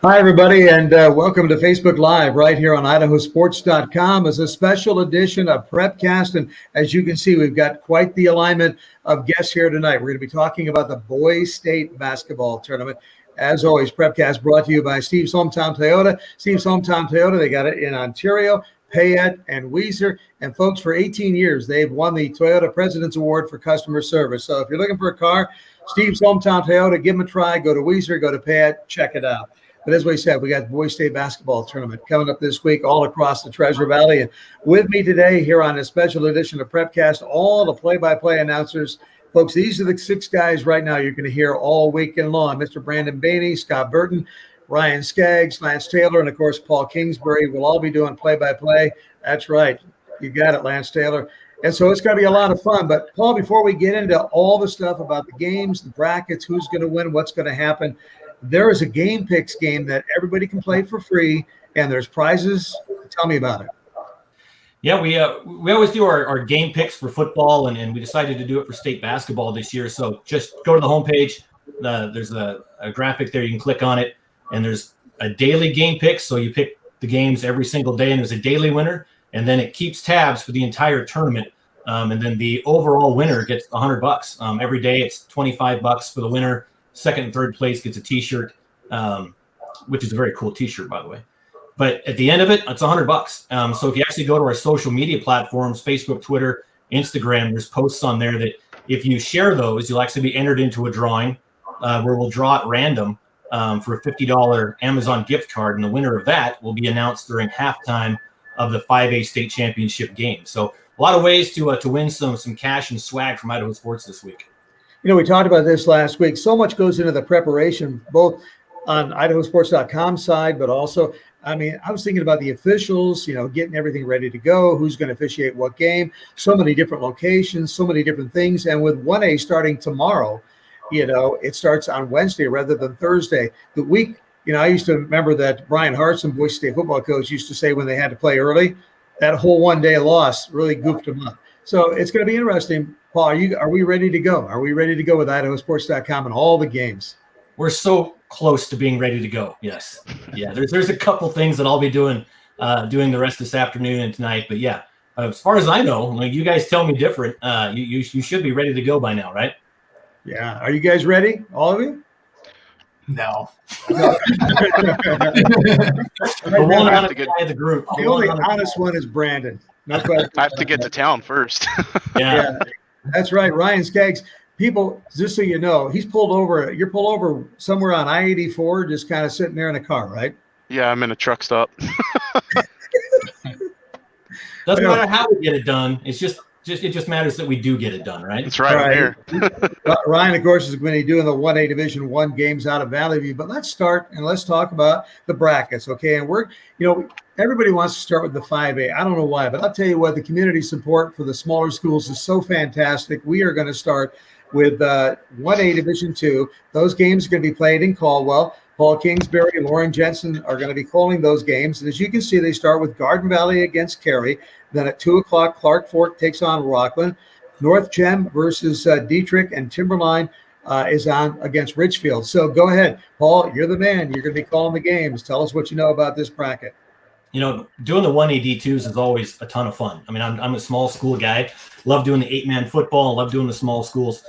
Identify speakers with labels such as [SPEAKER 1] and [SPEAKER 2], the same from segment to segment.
[SPEAKER 1] Hi, everybody, and welcome to Facebook Live right here on IdahoSports.com as a special edition of PrepCast. And as you can see, we've got quite the alignment of guests here tonight. We're going to be talking about the Boise State basketball tournament. As always, PrepCast brought to you by Steve's Hometown Toyota. Steve's Hometown Toyota, they got it in Ontario, Payette, and Weiser. And folks, for 18 years, they've won the Toyota President's Award for customer service. So if you're looking for a car, Steve's Hometown Toyota, give them a try. Go to Weiser, go to Payette, check it out. But as we said, we got the Boise State basketball tournament coming up this week all across the Treasure Valley. And with me today here on a special edition of PrepCast, all the play-by-play announcers. Folks, these are the six guys right now you're going to hear all weekend long. Mr. Brandon Bainey, Scott Burton, Ryan Skaggs, Lance Taylor, and, of course, Paul Kingsbury will all be doing play-by-play. That's right. You got it, Lance Taylor. And so it's going to be a lot of fun. But, Paul, before we get into all the stuff about the games, the brackets, who's going to win, what's going to happen, there is a Game Picks game that everybody can play for free, and there's prizes. Tell me about it.
[SPEAKER 2] Yeah, we always do our game picks for football, and we decided to do it for state basketball this year. So just go to the homepage. There's a graphic there. You can click on it, and there's a daily game pick. So you pick the games every single day, and there's a daily winner, and then it keeps tabs for the entire tournament. And then the overall winner gets $100. Every day it's $25 for the winner. Second and third place gets a T-shirt, which is a very cool T-shirt, by the way. But at the end of it, it's $100. So if you actually go to our social media platforms, Facebook, Twitter, Instagram, there's posts on there that if you share those, you'll actually be entered into a drawing where we'll draw at random for a $50 Amazon gift card. And the winner of that will be announced during halftime of the 5A state championship game. So a lot of ways to win some cash and swag from Idaho Sports this week.
[SPEAKER 1] You know, we talked about this last week. So much goes into the preparation, both on IdahoSports.com side, but also, I mean, I was thinking about the officials, you know, getting everything ready to go, who's going to officiate what game, so many different locations, so many different things. And with 1A starting tomorrow, you know, it starts on Wednesday rather than Thursday. The week, you know, I used to remember that Brian Hartson, Boise State football coach, used to say when they had to play early, that whole one-day loss really goofed them up. So it's going to be interesting. Paul, are we ready to go? Are we ready to go with IdahoSports.com and all the games?
[SPEAKER 2] We're so close to being ready to go. Yes. Yeah. There's a couple things that I'll be doing the rest of this afternoon and tonight. But yeah, as far as I know, like you guys tell me different. You should be ready to go by now, right?
[SPEAKER 1] Yeah. Are you guys ready? All of you?
[SPEAKER 3] No.
[SPEAKER 2] The one honest guy of the group.
[SPEAKER 1] The only honest one is Brandon.
[SPEAKER 4] I have to get to town first.
[SPEAKER 1] Yeah. That's right. Ryan Skaggs. People, just so you know, he's pulled over. You're pulled over somewhere on I-84, just kind of sitting there in a car, right?
[SPEAKER 4] Yeah, I'm in a truck stop.
[SPEAKER 2] Doesn't matter how we get it done. It just matters that we do get it done, right?
[SPEAKER 4] That's right. I'm here.
[SPEAKER 1] Ryan, of course, is going to be doing the 1A Division I games out of Valley View. But let's start and let's talk about the brackets, okay? And everybody wants to start with the 5A. I don't know why, but I'll tell you what, the community support for the smaller schools is so fantastic. We are going to start with 1A Division II. Those games are going to be played in Caldwell. Paul Kingsbury and Lauren Jensen are going to be calling those games. And as you can see, they start with Garden Valley against Ferry. Then at 2 o'clock, Clark Fork takes on Rockland. North Gem versus Dietrich, and Timberline is on against Richfield. So go ahead, Paul. You're the man. You're going to be calling the games. Tell us what you know about this bracket.
[SPEAKER 2] You know, doing the 1A D2s is always a ton of fun. I mean, I'm a small school guy. Love doing the 8-man football. Love doing the small schools.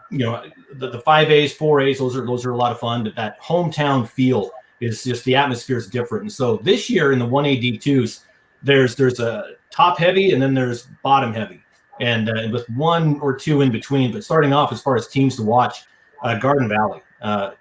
[SPEAKER 2] You know, the 5As, 4As, those are a lot of fun. But that hometown feel is just, the atmosphere is different. And so this year in the 1A D2s, there's a top heavy and then there's bottom heavy, and with one or two in between. But starting off, as far as teams to watch, Garden Valley, the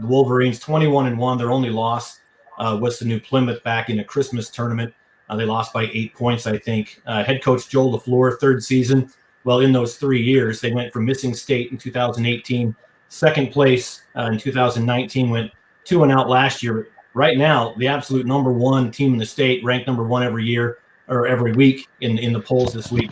[SPEAKER 2] Wolverines 21-1. Their only loss was the new Plymouth back in a Christmas tournament. They lost by 8 points, I think. Head coach Joel LaFleur, third season. Well, in those 3 years, they went from missing state in 2018, second place in 2019, went 2-0 last year. Right now, the absolute number one team in the state, ranked number one every year or every week in the polls this week.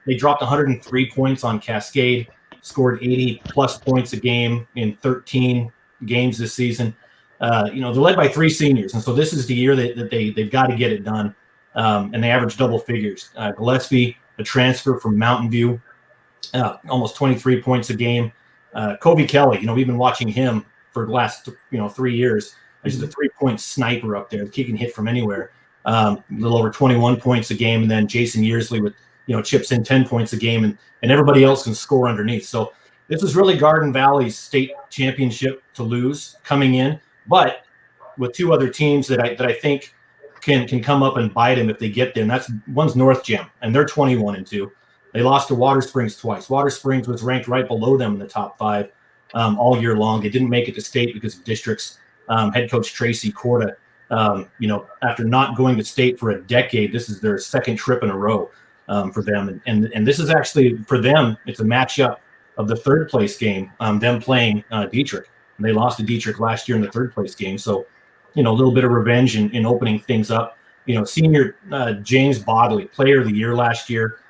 [SPEAKER 2] They dropped 103 points on Cascade, scored 80-plus points a game in 13 games this season. They're led by three seniors, and so this is the year that they've got to get it done. And they average double figures. Gillespie, a transfer from Mountain View, almost 23 points a game. Kobe Kelly, we've been watching him for the last 3 years. He's a 3-point sniper up there. He can hit from anywhere. A little over 21 points a game, and then Jason Yearsley with chips in 10 points a game, and everybody else can score underneath. So this is really Garden Valley's state championship to lose coming in, but with two other teams that I think can come up and bite them if they get there. And one's North Gem, and they're 21-2. They lost to Water Springs twice. Water Springs was ranked right below them in the top 5 all year long. They didn't make it to state because of districts. Head coach Tracy Corda, after not going to state for a decade, this is their second trip in a row for them. And this is actually, for them, it's a matchup of the third place game, them playing Dietrich. And they lost to Dietrich last year in the third place game. So, a little bit of revenge in opening things up. Senior James Bodley, player of the year last year.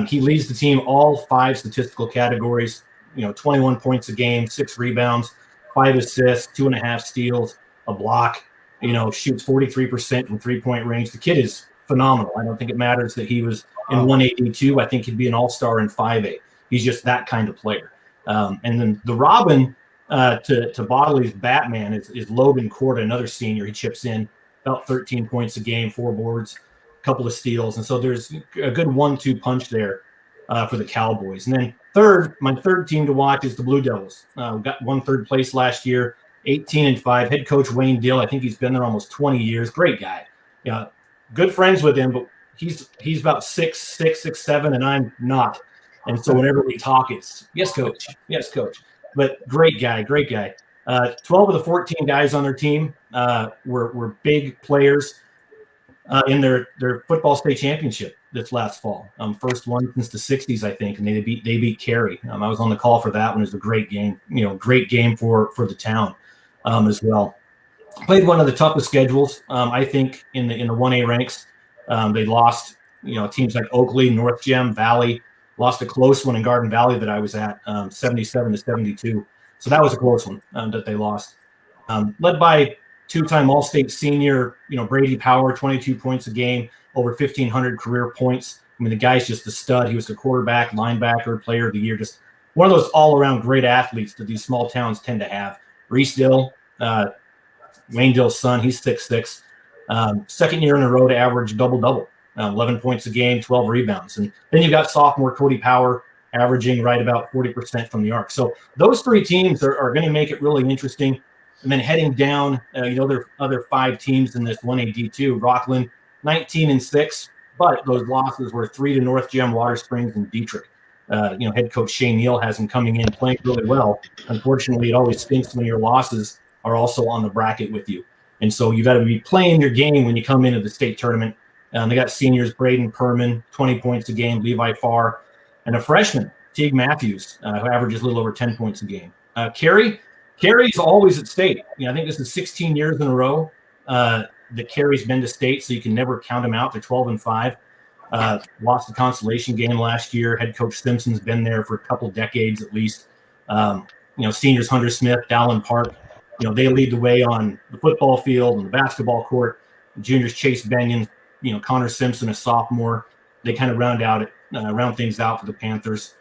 [SPEAKER 2] He leads the team all 5 statistical categories, 21 points a game, 6 rebounds, 5 assists, 2.5 steals, a block, shoots 43% from 3-point range. The kid is phenomenal. I don't think it matters that he was in 182. I think he'd be an all-star in 5A. He's just that kind of player. And then the Robin to Bodley's Batman is Logan Corda, another senior. He chips in about 13 points a game, 4 boards, a couple of steals. And so there's a good 1-2 punch there for the Cowboys. And then my third team to watch is the Blue Devils. Got third place last year, 18-5. Head coach Wayne Dill, I think he's been there almost 20 years. Great guy. Good friends with him, but he's about 6'7", and I'm not. And so whenever we talk, it's yes, coach. But great guy. 12 of the 14 guys on their team were big players in their football state championship this last fall. First one since the 60s, I think, and they beat Carey. I was on the call for that one. It was a great game. Great game for the town as well. Played one of the toughest schedules, I think, in the 1A ranks. They lost, teams like Oakley, North Gem, Valley. Lost a close one in Garden Valley that I was at, 77-72. So that was a close one that they lost. Led by 2-time All-State senior, Brady Power, 22 points a game, over 1,500 career points. I mean, the guy's just a stud. He was the quarterback, linebacker, player of the year, just one of those all-around great athletes that these small towns tend to have. Reese Dill, Wayne Dill's son, he's 6'6". Second year in a row to average double-double. 11 points a game, 12 rebounds. And then you've got sophomore Cody Power averaging right about 40% from the arc. So those 3 teams are going to make it really interesting. And then heading down, there are other 5 teams in this 1A D2. Rockland, 19-6, but those losses were 3 to North Gem, Water Springs, and Dietrich. Head coach Shane Neal has them coming in playing really well. Unfortunately, it always stinks when your losses are also on the bracket with you. And so you got to be playing your game when you come into the state tournament. They got seniors Braden Perman, 20 points a game, Levi Farr, and a freshman, Teague Matthews, who averages a little over 10 points a game. Carey's always at state. I think this is 16 years in a row that Carey's been to state, so you can never count them out. They're 12-5. Lost the consolation game last year. Head coach Simpson's been there for a couple decades at least. Seniors Hunter Smith, Dallin Park, they lead the way on the football field and the basketball court. Juniors Chase Benyon, Connor Simpson, a sophomore. They kind of round things out for the Panthers.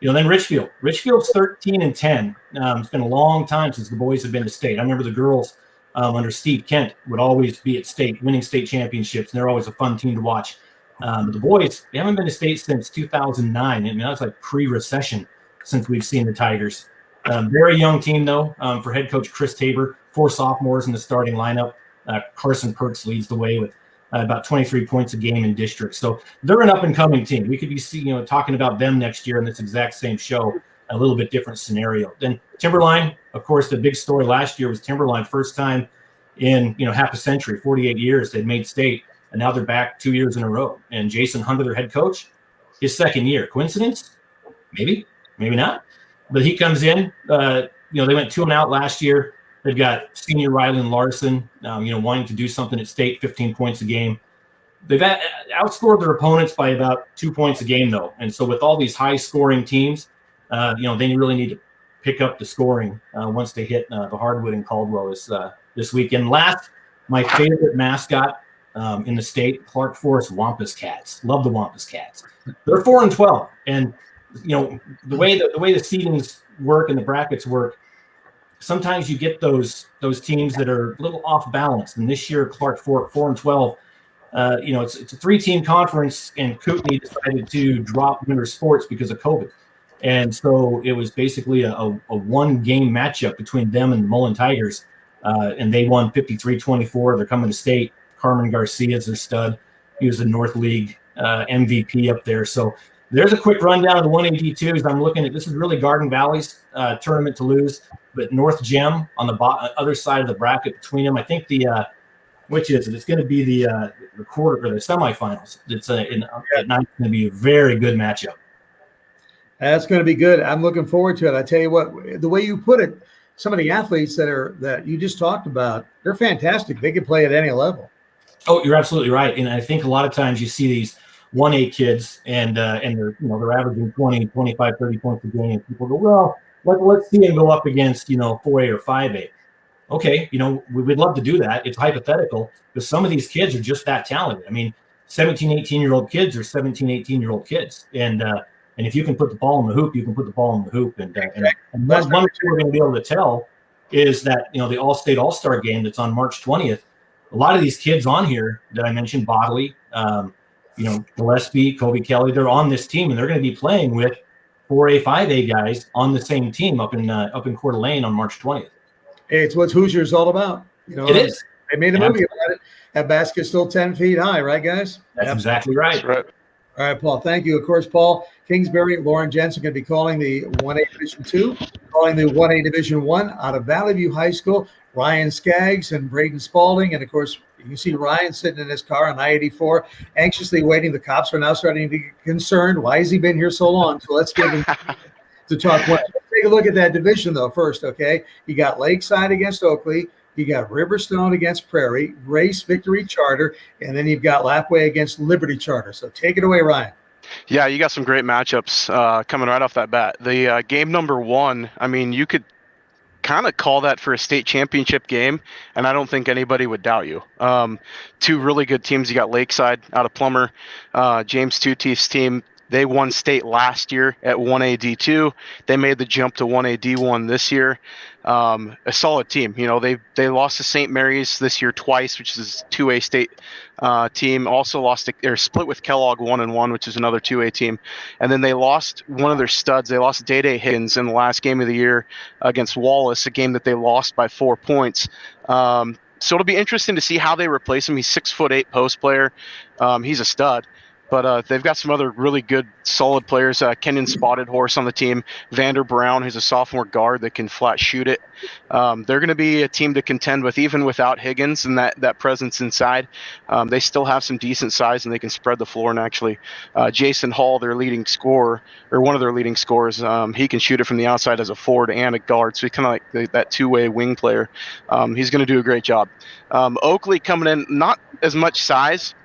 [SPEAKER 2] Then Richfield's 13-10. It's been a long time since the boys have been to state. I remember the girls under Steve Kent would always be at state, winning state championships, and they're always a fun team to watch. But the boys, they haven't been to state since 2009. I mean, that's like pre-recession since we've seen the Tigers. Very young team, though, for head coach Chris Tabor. 4 sophomores in the starting lineup. Carson Perks leads the way with about 23 points a game in district. So they're an up-and-coming team. We could be talking about them next year in this exact same show, a little bit different scenario. Then Timberline, of course, the big story last year was Timberline, first time in half a century, 48 years, they'd made state, and now they're back 2 years in a row. And Jason Hunter, their head coach, his second year. Coincidence? Maybe not. But he comes in. They went 2-0 last year. They've got senior Rylan Larson, wanting to do something at state, 15 points a game. They've outscored their opponents by about 2 points a game, though. And so with all these high-scoring teams, they really need to pick up the scoring once they hit the hardwood in Caldwell this weekend. Last, my favorite mascot in the state, Clark Forest Wampus Cats. Love the Wampus Cats. They're 4-12, and the way the seedings work and the brackets work, sometimes you get those teams that are a little off balance. And this year, Clark 4-12. It's a 3-team conference, and Kootenai decided to drop winter sports because of COVID. And so it was basically a one-game matchup between them and the Mullen Tigers, and they won 53-24. They're coming to state. Carmen Garcia is their stud. He was the North League MVP up there. So there's a quick rundown of the 182s. I'm looking at this is really Garden Valley's tournament to lose, but North Gem on the other side of the bracket between them. I think which is it? It's going to be the quarter or the semifinals. It's at night going to be a very good matchup.
[SPEAKER 1] That's going to be good. I'm looking forward to it. I tell you what, the way you put it, some of the athletes that you just talked about, they're fantastic. They can play at any level.
[SPEAKER 2] Oh, you're absolutely right. And I think a lot of times you see these 1A kids and they're averaging 20, 25, 30 points a game. And people go, well, let's see him go up against, 4A or 5A. Okay, we'd love to do that. It's hypothetical, but some of these kids are just that talented. I mean, 17, 18-year-old kids are 17, 18-year-old kids. And if you can put the ball in the hoop, you can put the ball in the hoop. And one thing we're going to be able to tell is that, the All-State All-Star game that's on March 20th, a lot of these kids on here that I mentioned, Bodley, Gillespie, Kobe Kelly, they're on this team, and they're going to be playing with 4A, 5A guys on the same team up in Coeur d'Alene on March 20th.
[SPEAKER 1] Hey, it's what Hoosiers all about.
[SPEAKER 2] It is.
[SPEAKER 1] They made a movie about it. That basket's still 10 feet high, right, guys?
[SPEAKER 2] That's exactly right.
[SPEAKER 4] That's right.
[SPEAKER 1] All right, Paul. Thank you. Of course, Paul Kingsbury, Lauren Jensen going to be calling the 1A Division 2, calling the 1A Division 1 out of Valley View High School. Ryan Skaggs and Braden Spalding. And, of course, you can see Ryan sitting in his car on I-84, anxiously waiting. The cops are now starting to get concerned. Why has he been here so long? So let's give him to talk. Let's take a look at that division, though, first, okay? You got Lakeside against Oakley. You got Riverstone against Prairie, Grace Victory Charter, and then you've got Lapway against Liberty Charter. So take it away, Ryan.
[SPEAKER 4] Yeah, you got some great matchups coming right off that bat. The game number 1, I mean, you could kind of call that for a state championship game, and I don't think anybody would doubt you. 2 really good teams. You got Lakeside out of Plummer, James Tutief's team. They won state last year at 1A D2. They made the jump to 1A D1 this year. A solid team. They lost to St. Mary's this year twice, which is a 2A state team. Also split with Kellogg 1-1, which is another 2A team. And then they lost one of their studs. They lost Day-Day Higgins in the last game of the year against Wallace, a game that they lost by 4 points. So it'll be interesting to see how they replace him. He's 6'8" post player. He's a stud. But they've got some other really good, solid players. Kenyon Spotted Horse on the team. Vander Brown, who's a sophomore guard that can flat shoot it. They're going to be a team to contend with, even without Higgins and that presence inside. They still have some decent size, and they can spread the floor. And actually, Jason Hall, their leading scorer, or one of their leading scorers, he can shoot it from the outside as a forward and a guard. So he's kind of like that two-way wing player. He's going to do a great job. Oakley coming in, not as much size,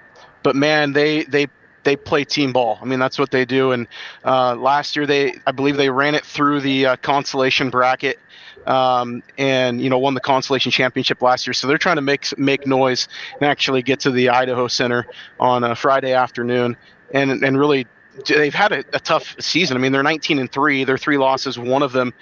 [SPEAKER 4] but, man, they play team ball. I mean, that's what they do. And last year, I believe they ran it through the consolation bracket and, won the consolation championship last year. So they're trying to make noise and actually get to the Idaho Center on a Friday afternoon and really they've had a tough season. I mean, they're 19-3. Their 3 losses, one of them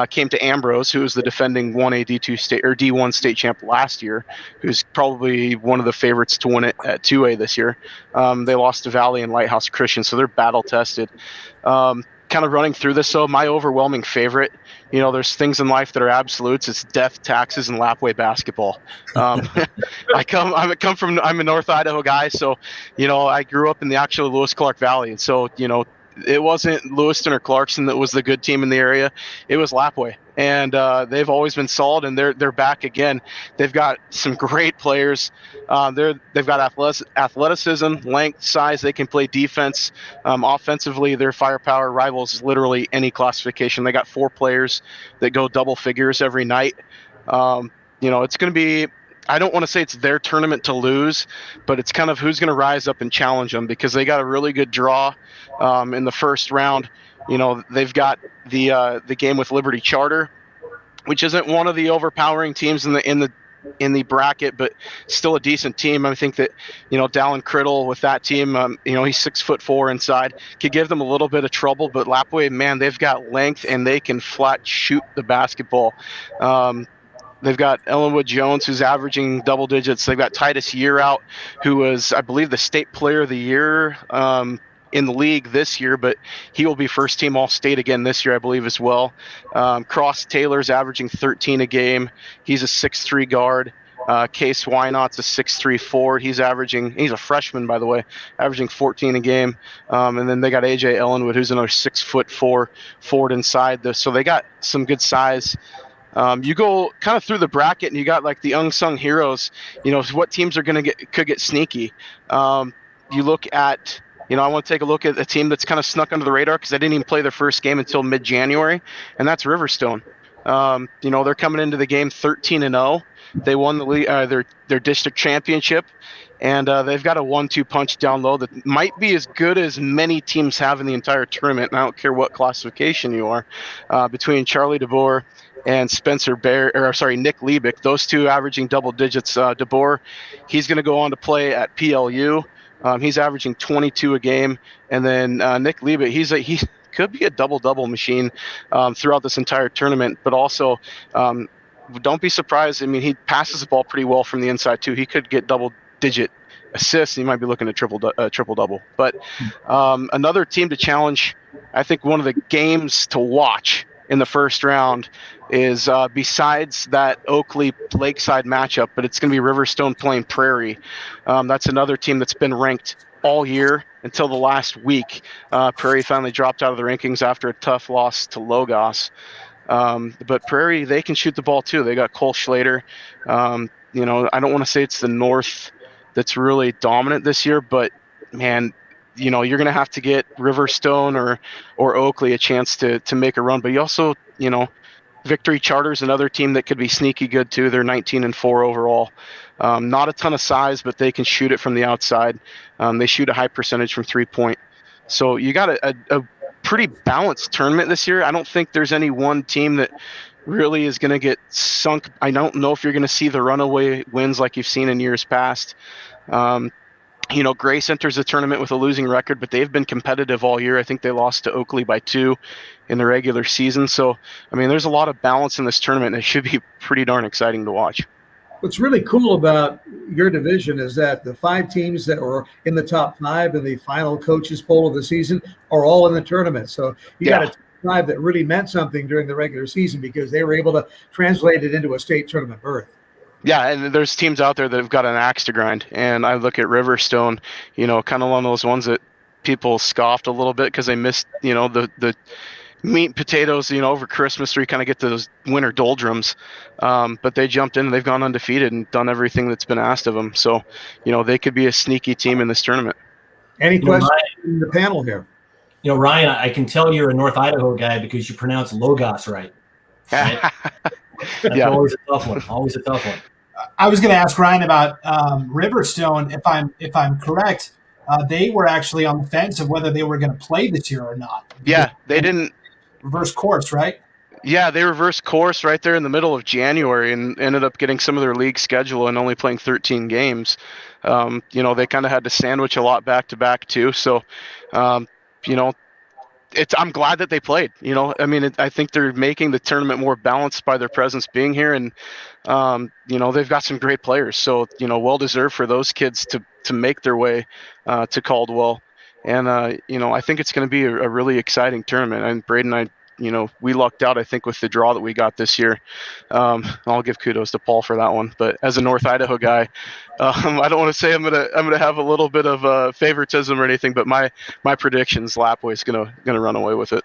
[SPEAKER 4] came to Ambrose, who was the defending 1A D2 state or D1 state champ last year, who's probably one of the favorites to win it at 2A this year. They lost to Valley and Lighthouse Christian, so they're battle tested. Kind of running through this, so my overwhelming favorite, there's things in life that are absolutes. It's death, taxes, and Lapway basketball. I'm a North Idaho guy, so I grew up in the actual Lewis Clark Valley, and so it wasn't Lewiston or Clarkson that was the good team in the area. It was Lapway. And they've always been solid, and they're back again. They've got some great players. They've got athleticism, length, size. They can play defense. Offensively, their firepower rivals literally any classification. They got 4 players that go double figures every night. It's going to be – I don't want to say it's their tournament to lose, but it's kind of who's going to rise up and challenge them, because they got a really good draw in the first round. They've got the game with Liberty Charter, which isn't one of the overpowering teams in the in the bracket, but still a decent team. I think that, Dallin Criddle with that team, he's 6'4" inside, could give them a little bit of trouble, but Lapwai, man, they've got length and they can flat shoot the basketball. They've got Ellenwood Jones, who's averaging double digits. They've got Titus Yearout, who was, I believe, the state player of the year in the league this year, but he will be first team All-State again this year, I believe, as well. Cross Taylor's averaging 13 a game. He's a 6'3" guard. Case Wynot's a 6'3" forward. He's a freshman, by the way, averaging 14 a game. And then they got AJ Ellenwood, who's another 6'4" forward inside. So they got some good size. You go kind of through the bracket and you got like the unsung heroes, what teams are could get sneaky. You look at, I want to take a look at a team that's kind of snuck under the radar because they didn't even play their first game until mid-January, and that's Riverstone. They're coming into the game 13-0. They won their district championship, and they've got a 1-2 punch down low that might be as good as many teams have in the entire tournament. And I don't care what classification you are, between Charlie DeBoer and Nick Liebig, those two averaging double digits. DeBoer, he's going to go on to play at PLU. He's averaging 22 a game, and then Nick Liebig, he could be a double machine throughout this entire tournament. But also, don't be surprised. I mean, he passes the ball pretty well from the inside too. He could get double-digit assists. He might be looking at triple-double. But another team to challenge, I think one of the games to watch in the first round is besides that Oakley Lakeside matchup, but it's going to be Riverstone playing Prairie. That's another team that's been ranked all year until the last week. Prairie finally dropped out of the rankings after a tough loss to Logos. But Prairie, they can shoot the ball too. They got Cole Schlater. I don't want to say it's the North that's really dominant this year, but man, you're going to have to get Riverstone or Oakley a chance to make a run. But you also, Victory Charter's another team that could be sneaky good too. They're 19-4 overall. Not a ton of size, but they can shoot it from the outside. They shoot a high percentage from 3-point. So you got a pretty balanced tournament this year. I don't think there's any one team that really is going to get sunk. I don't know if you're going to see the runaway wins like you've seen in years past. Grace enters the tournament with a losing record, but they've been competitive all year. I think they lost to Oakley by 2 in the regular season. So, I mean, there's a lot of balance in this tournament. It should be pretty darn exciting to watch.
[SPEAKER 1] What's really cool about your division is that the 5 teams that were in the top 5 in the final coaches poll of the season are all in the tournament. So you got a top 5 that really meant something during the regular season because they were able to translate it into a state tournament berth.
[SPEAKER 4] Yeah, and there's teams out there that have got an axe to grind. And I look at Riverstone, kind of one of those ones that people scoffed a little bit because they missed, the meat and potatoes, over Christmas where you kind of get those winter doldrums. But they jumped in and they've gone undefeated and done everything that's been asked of them. So, they could be a sneaky team in this tournament. Any questions
[SPEAKER 1] in the panel here?
[SPEAKER 2] Ryan, I can tell you're a North Idaho guy because you pronounce Logos right? That's always a tough one.
[SPEAKER 3] I was going to ask Ryan about Riverstone. If I'm correct, they were actually on the fence of whether they were going to play this year or not.
[SPEAKER 4] Yeah, they didn't
[SPEAKER 3] reverse course, right?
[SPEAKER 4] Yeah, they reversed course right there in the middle of January and ended up getting some of their league schedule and only playing 13 games. They kind of had to sandwich a lot back to back too. So, I'm glad that they played. I think they're making the tournament more balanced by their presence being here, and they've got some great players. So well deserved for those kids to make their way to Caldwell, and I think it's going to be a really exciting tournament. And Braden and I, we lucked out, I think, with the draw that we got this year. I'll give kudos to Paul for that one. But as a North Idaho guy, I don't want to say I'm gonna have a little bit of favoritism or anything, but my predictions, Lapwai's gonna run away with it.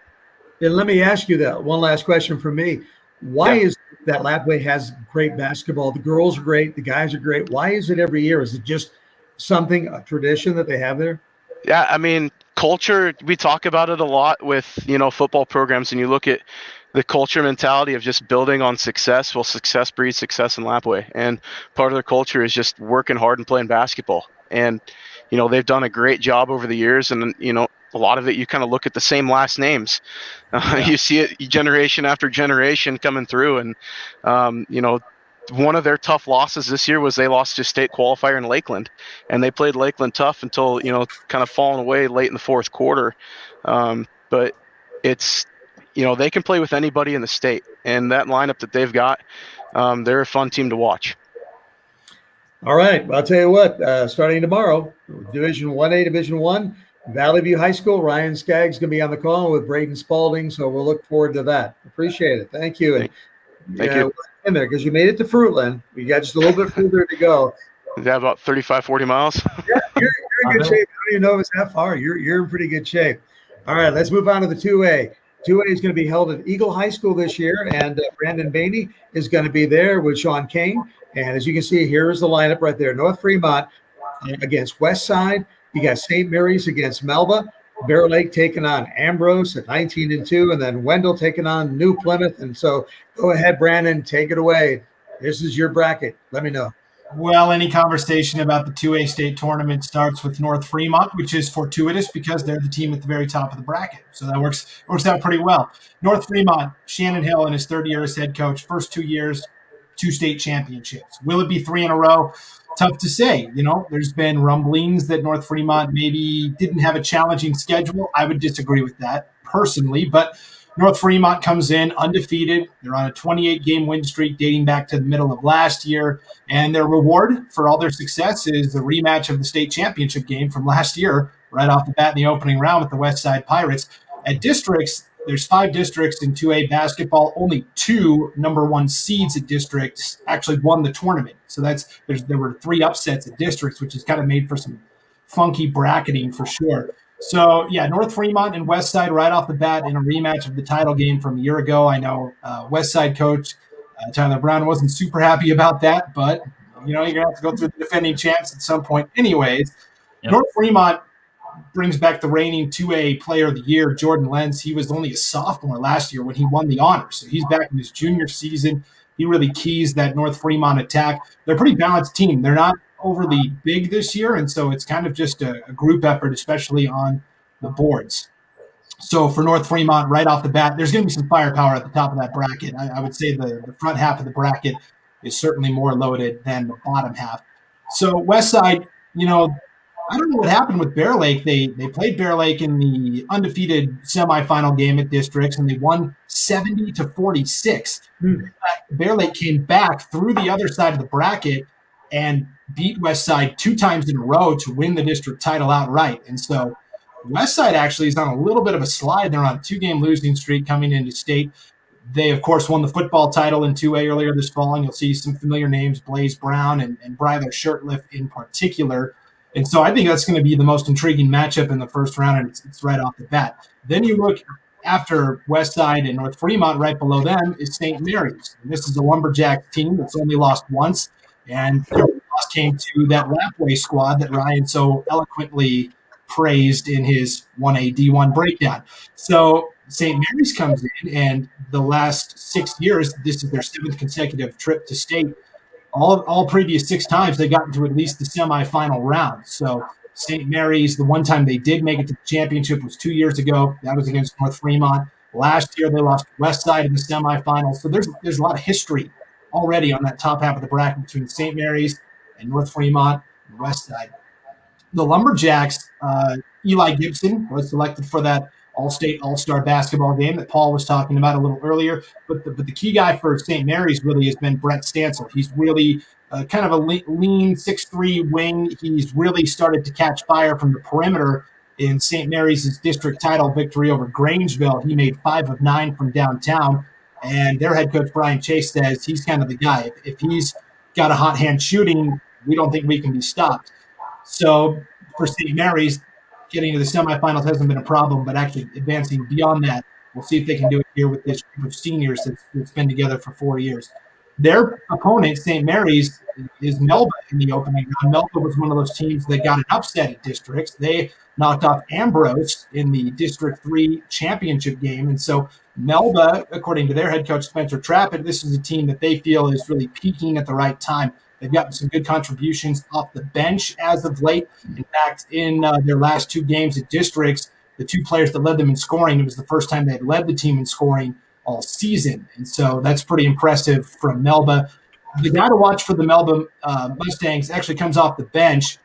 [SPEAKER 1] And let me ask you that one last question from me. Why is it that Lapwai has great basketball? The girls are great, the guys are great. Why is it every year? Is it just a tradition that they have there?
[SPEAKER 4] Yeah, I mean, culture, we talk about it a lot with, football programs, and you look at the culture mentality of just building on success. Well, success breeds success in Lapwai, and part of their culture is just working hard and playing basketball. And, they've done a great job over the years, and, a lot of it, you kind of look at the same last names. You see it generation after generation coming through, and, one of their tough losses this year was they lost to state qualifier in Lakeland, and they played Lakeland tough until, kind of falling away late in the fourth quarter. But it's, they can play with anybody in the state, and that lineup that they've got, they're a fun team to watch.
[SPEAKER 1] All right. Well, I'll tell you what, starting tomorrow, Division 1A, Division 1, Valley View High School, Ryan Skaggs going to be on the call with Braden Spalding, so we'll look forward to that. Appreciate it. Thank you. And
[SPEAKER 4] Thank you.
[SPEAKER 1] In there, because you made it to Fruitland. We got just a little bit further to go.
[SPEAKER 4] Yeah, about 35, 40 miles.
[SPEAKER 1] Yeah, you're in good shape. I don't even know if it's that far. You're in pretty good shape. All right, let's move on to the 2A. 2A is going to be held at Eagle High School this year, and Brandon Bainey is going to be there with Sean Kane. And as you can see, here's the lineup right there. North Fremont against West Side. You got St. Mary's against Melba. Bear Lake taking on Ambrose at 19-2, and then Wendell taking on New Plymouth. And so go ahead, Brandon, take it away. This is your bracket. Let me know.
[SPEAKER 3] Well, any conversation about the 2A state tournament starts with North Fremont, which is fortuitous because they're the team at the very top of the bracket. So that works out pretty well. North Fremont, Shannon Hill in his third year as head coach, first 2 years, 2 state championships. Will it be 3 in a row? Tough to say. There's been rumblings that North Fremont maybe didn't have a challenging schedule. I would disagree with that personally, but North Fremont comes in undefeated. They're on a 28-game win streak dating back to the middle of last year, and their reward for all their success is the rematch of the state championship game from last year, right off the bat in the opening round with the West Side Pirates. At districts, there's 5 districts in 2A basketball. Only 2 number 1 seeds at districts actually won the tournament. So there were 3 upsets at districts, which has kind of made for some funky bracketing for sure. So, yeah, North Fremont and West Side right off the bat in a rematch of the title game from a year ago. I know West Side coach Tyler Brown wasn't super happy about that, but, you're going to have to go through the defending champs at some point anyways. Yep. North Fremont brings back the reigning 2A player of the year, Jordan Lenz. He was only a sophomore last year when he won the honors. So he's back in his junior season. He really keys that North Fremont attack. They're a pretty balanced team. They're not overly big this year, and so it's kind of just a group effort, especially on the boards. So for North Fremont, right off the bat, there's going to be some firepower at the top of that bracket. I would say the front half of the bracket is certainly more loaded than the bottom half. So West Side, I don't know what happened with Bear Lake. They played Bear Lake in the undefeated semifinal game at districts, and they won 70-46. Bear Lake came back through the other side of the bracket and beat West Side 2 times in a row to win the district title outright. And so West Side actually is on a little bit of a slide. They're on a 2-game losing streak coming into state. They, of course, won the football title in 2A earlier this fall, and you'll see some familiar names, Blaze Brown and Bryler Shirtliff in particular. And so I think that's going to be the most intriguing matchup in the first round, and it's right off the bat. Then you look after West Side and North Fremont, right below them is St. Mary's. And this is a Lumberjack team that's only lost once, and their loss came to that Lapway squad that Ryan so eloquently praised in his 1A D1 breakdown. So St. Mary's comes in, and the last 6 years, this is their 7th consecutive trip to state. All previous 6 times they got into at least the semifinal round. So St. Mary's, the one time they did make it to the championship was 2 years ago. That was against North Fremont. Last year they lost to West Side in the semifinals. So there's a lot of history already on that top half of the bracket between St. Mary's and North Fremont and West Side. The Lumberjacks, Eli Gibson was selected for that All-State All-Star basketball game that Paul was talking about a little earlier. But the key guy for St. Mary's really has been Brett Stansel. He's really kind of a lean 6'3" wing. He's really started to catch fire from the perimeter in St. Mary's' district title victory over Grangeville. He made 5 of 9 from downtown. And their head coach, Brian Chase, says he's kind of the guy. If he's got a hot hand shooting, we don't think we can be stopped. So for St. Mary's, getting to the semifinals hasn't been a problem, but actually advancing beyond that, we'll see if they can do it here with this group of seniors that's been together for 4 years. Their opponent, St. Mary's, is Melba in the opening round. Melba was one of those teams that got an upset at districts. They knocked off Ambrose in the District 3 championship game. And so Melba, according to their head coach, Spencer Trappett, this is a team that they feel is really peaking at the right time. They've gotten some good contributions off the bench as of late. In fact, in their last 2 games at districts, the 2 players that led them in scoring, it was the first time they had led the team in scoring all season. And so that's pretty impressive from Melba. The guy to watch for the Melbourne Mustangs actually comes off the bench,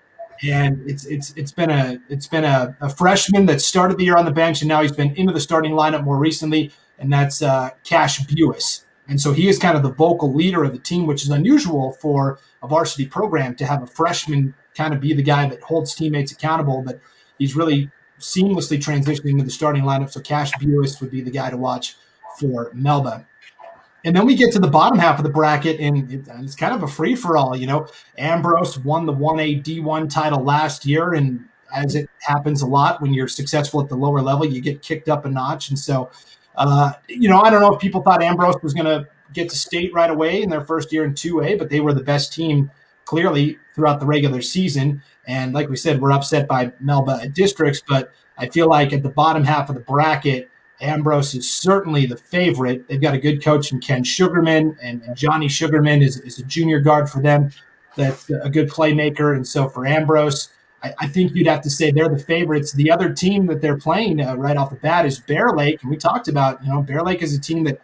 [SPEAKER 3] and it's been a freshman that started the year on the bench, and now he's been into the starting lineup more recently, and that's Cash Buis. And so he is kind of the vocal leader of the team, which is unusual for a varsity program to have a freshman kind of be the guy that holds teammates accountable, but he's really seamlessly transitioning to the starting lineup. So Cash Buis would be the guy to watch for Melba. And then we get to the bottom half of the bracket, and it's kind of a free-for-all. Ambrose won the 1A D1 title last year, and as it happens a lot when you're successful at the lower level, you get kicked up a notch. And so, I don't know if people thought Ambrose was going to get to state right away in their first year in 2A, but they were the best team clearly throughout the regular season. And like we said, we're upset by Melba at districts, but I feel like at the bottom half of the bracket, Ambrose is certainly the favorite. They've got a good coach in Ken Sugarman, and Johnny Sugarman is a junior guard for them that's a good playmaker. And so for Ambrose, I think you'd have to say they're the favorites. The other team that they're playing right off the bat is Bear Lake. And we talked about, Bear Lake is a team that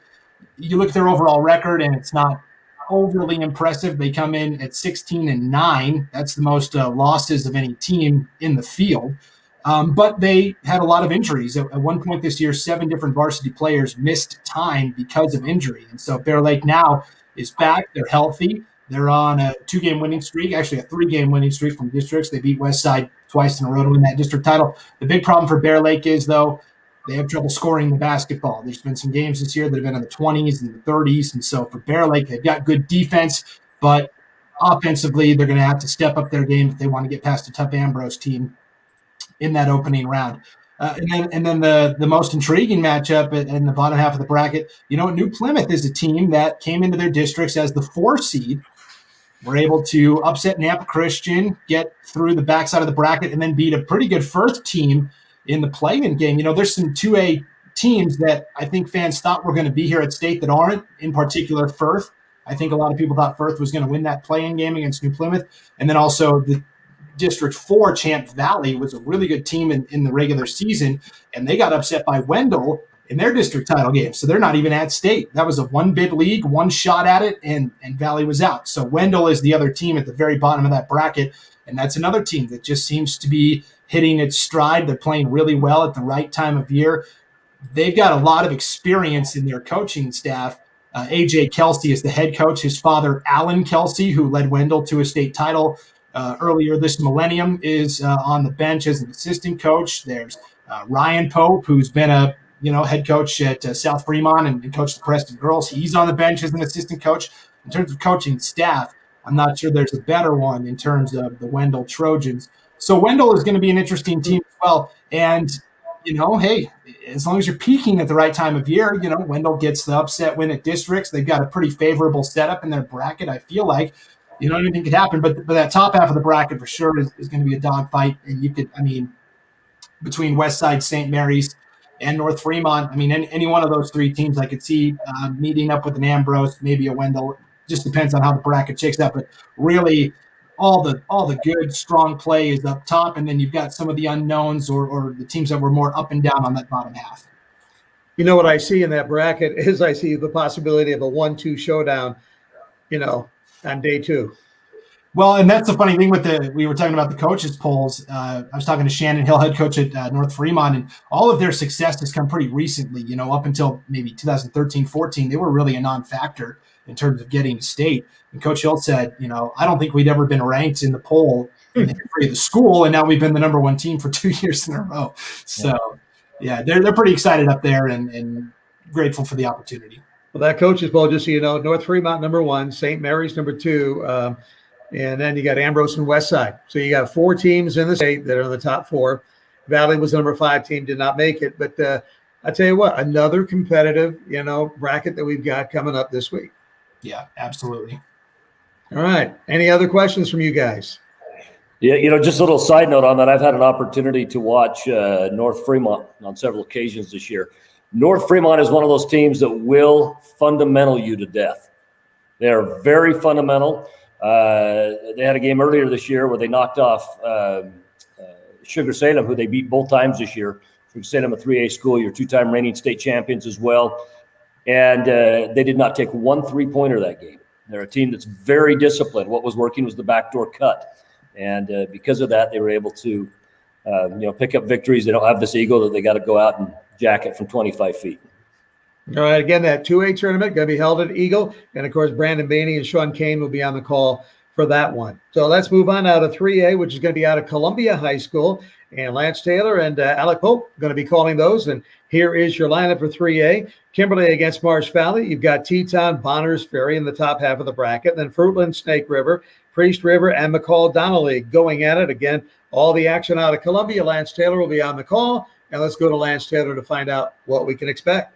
[SPEAKER 3] you look at their overall record and it's not overly impressive. They come in at 16-9. That's the most losses of any team in the field. But they had a lot of injuries. At one point this year, 7 different varsity players missed time because of injury. And so Bear Lake now is back. They're healthy. They're on a 2-game winning streak, actually a 3-game winning streak from districts. They beat Westside twice in a row to win that district title. The big problem for Bear Lake is, though, they have trouble scoring the basketball. There's been some games this year that have been in the 20s and the 30s. And so for Bear Lake, they've got good defense, but offensively, they're going to have to step up their game if they want to get past a tough Ambrose team in that opening round. And then the most intriguing matchup in the bottom half of the bracket, New Plymouth is a team that came into their districts as the 4 seed. Were able to upset Nampa Christian, get through the backside of the bracket, and then beat a pretty good Firth team in the play-in game. There's some 2A teams that I think fans thought were going to be here at state that aren't, in particular Firth. I think a lot of people thought Firth was going to win that play-in game against New Plymouth. And then also the District 4 champ Valley was a really good team in the regular season, and they got upset by Wendell in their district title game. So they're not even at state. That was a 1-bid league, 1 shot at it, and Valley was out. So Wendell is the other team at the very bottom of that bracket, and that's another team that just seems to be hitting its stride. They're playing really well at the right time of year. They've got a lot of experience in their coaching staff. A.J. Kelsey is the head coach. His father, Alan Kelsey, who led Wendell to a state title earlier this millennium, is on the bench as an assistant coach. There's Ryan Pope, who's been a head coach at South Fremont and coached the Preston girls. He's on the bench as an assistant coach. In terms of coaching staff, I'm not sure there's a better one in terms of the Wendell Trojans. So Wendell is going to be an interesting team as well. And, hey, as long as you're peaking at the right time of year, Wendell gets the upset win at districts. They've got a pretty favorable setup in their bracket, I feel like. Anything could happen. But that top half of the bracket for sure is going to be a dogfight. And between Westside, St. Mary's, and North Fremont, any one of those 3 teams I could see meeting up with an Ambrose, maybe a Wendell. Just depends on how the bracket shakes out. But really, all the good, strong play is up top, and then you've got some of the unknowns or the teams that were more up and down on that bottom half.
[SPEAKER 1] What I see in that bracket is I see the possibility of a 1-2 showdown, on day 2.
[SPEAKER 3] Well, and that's the funny thing we were talking about the coaches polls. I was talking to Shannon Hill, head coach at North Fremont, and all of their success has come pretty recently. Up until maybe 2013-14, they were really a non-factor in terms of getting to state. And Coach Hill said, I don't think we'd ever been ranked in the poll in the history of the school, and now we've been the number 1 team for 2 years in a row. So, yeah, they're pretty excited up there and grateful for the opportunity.
[SPEAKER 1] Well, that coaches poll, just so you know, North Fremont number 1, St. Mary's number 2. And then you got Ambrose and Westside. So you got 4 teams in the state that are in the top 4. Valley was the number 5 team, did not make it. But I tell you what, another competitive, bracket that we've got coming up this week.
[SPEAKER 3] Yeah, absolutely.
[SPEAKER 1] All right. Any other questions from you guys?
[SPEAKER 5] Yeah, just a little side note on that. I've had an opportunity to watch North Fremont on several occasions this year. North Fremont is one of those teams that will fundamental you to death. They are very fundamental. They had a game earlier this year where they knocked off Sugar Salem, who they beat both times this year. Sugar Salem, a 3A school, your 2-time reigning state champions as well. And they did not take 1 3-pointer that game. They're a team that's very disciplined. What was working was the backdoor cut. And because of that, they were able to, pick up victories. They don't have this ego that they got to go out and jack it from 25 feet.
[SPEAKER 1] All right, again, that 2A tournament going to be held at Eagle. And, of course, Brandon Bainey and Sean Kane will be on the call for that one. So let's move on out of 3A, which is going to be out of Columbia High School. And Lance Taylor and Alec Pope going to be calling those. And here is your lineup for 3A. Kimberly against Marsh Valley. You've got Teton, Bonners, Ferry in the top half of the bracket. Then Fruitland, Snake River, Priest River, and McCall Donnelly going at it. Again, all the action out of Columbia. Lance Taylor will be on the call. And let's go to Lance Taylor to find out what we can expect.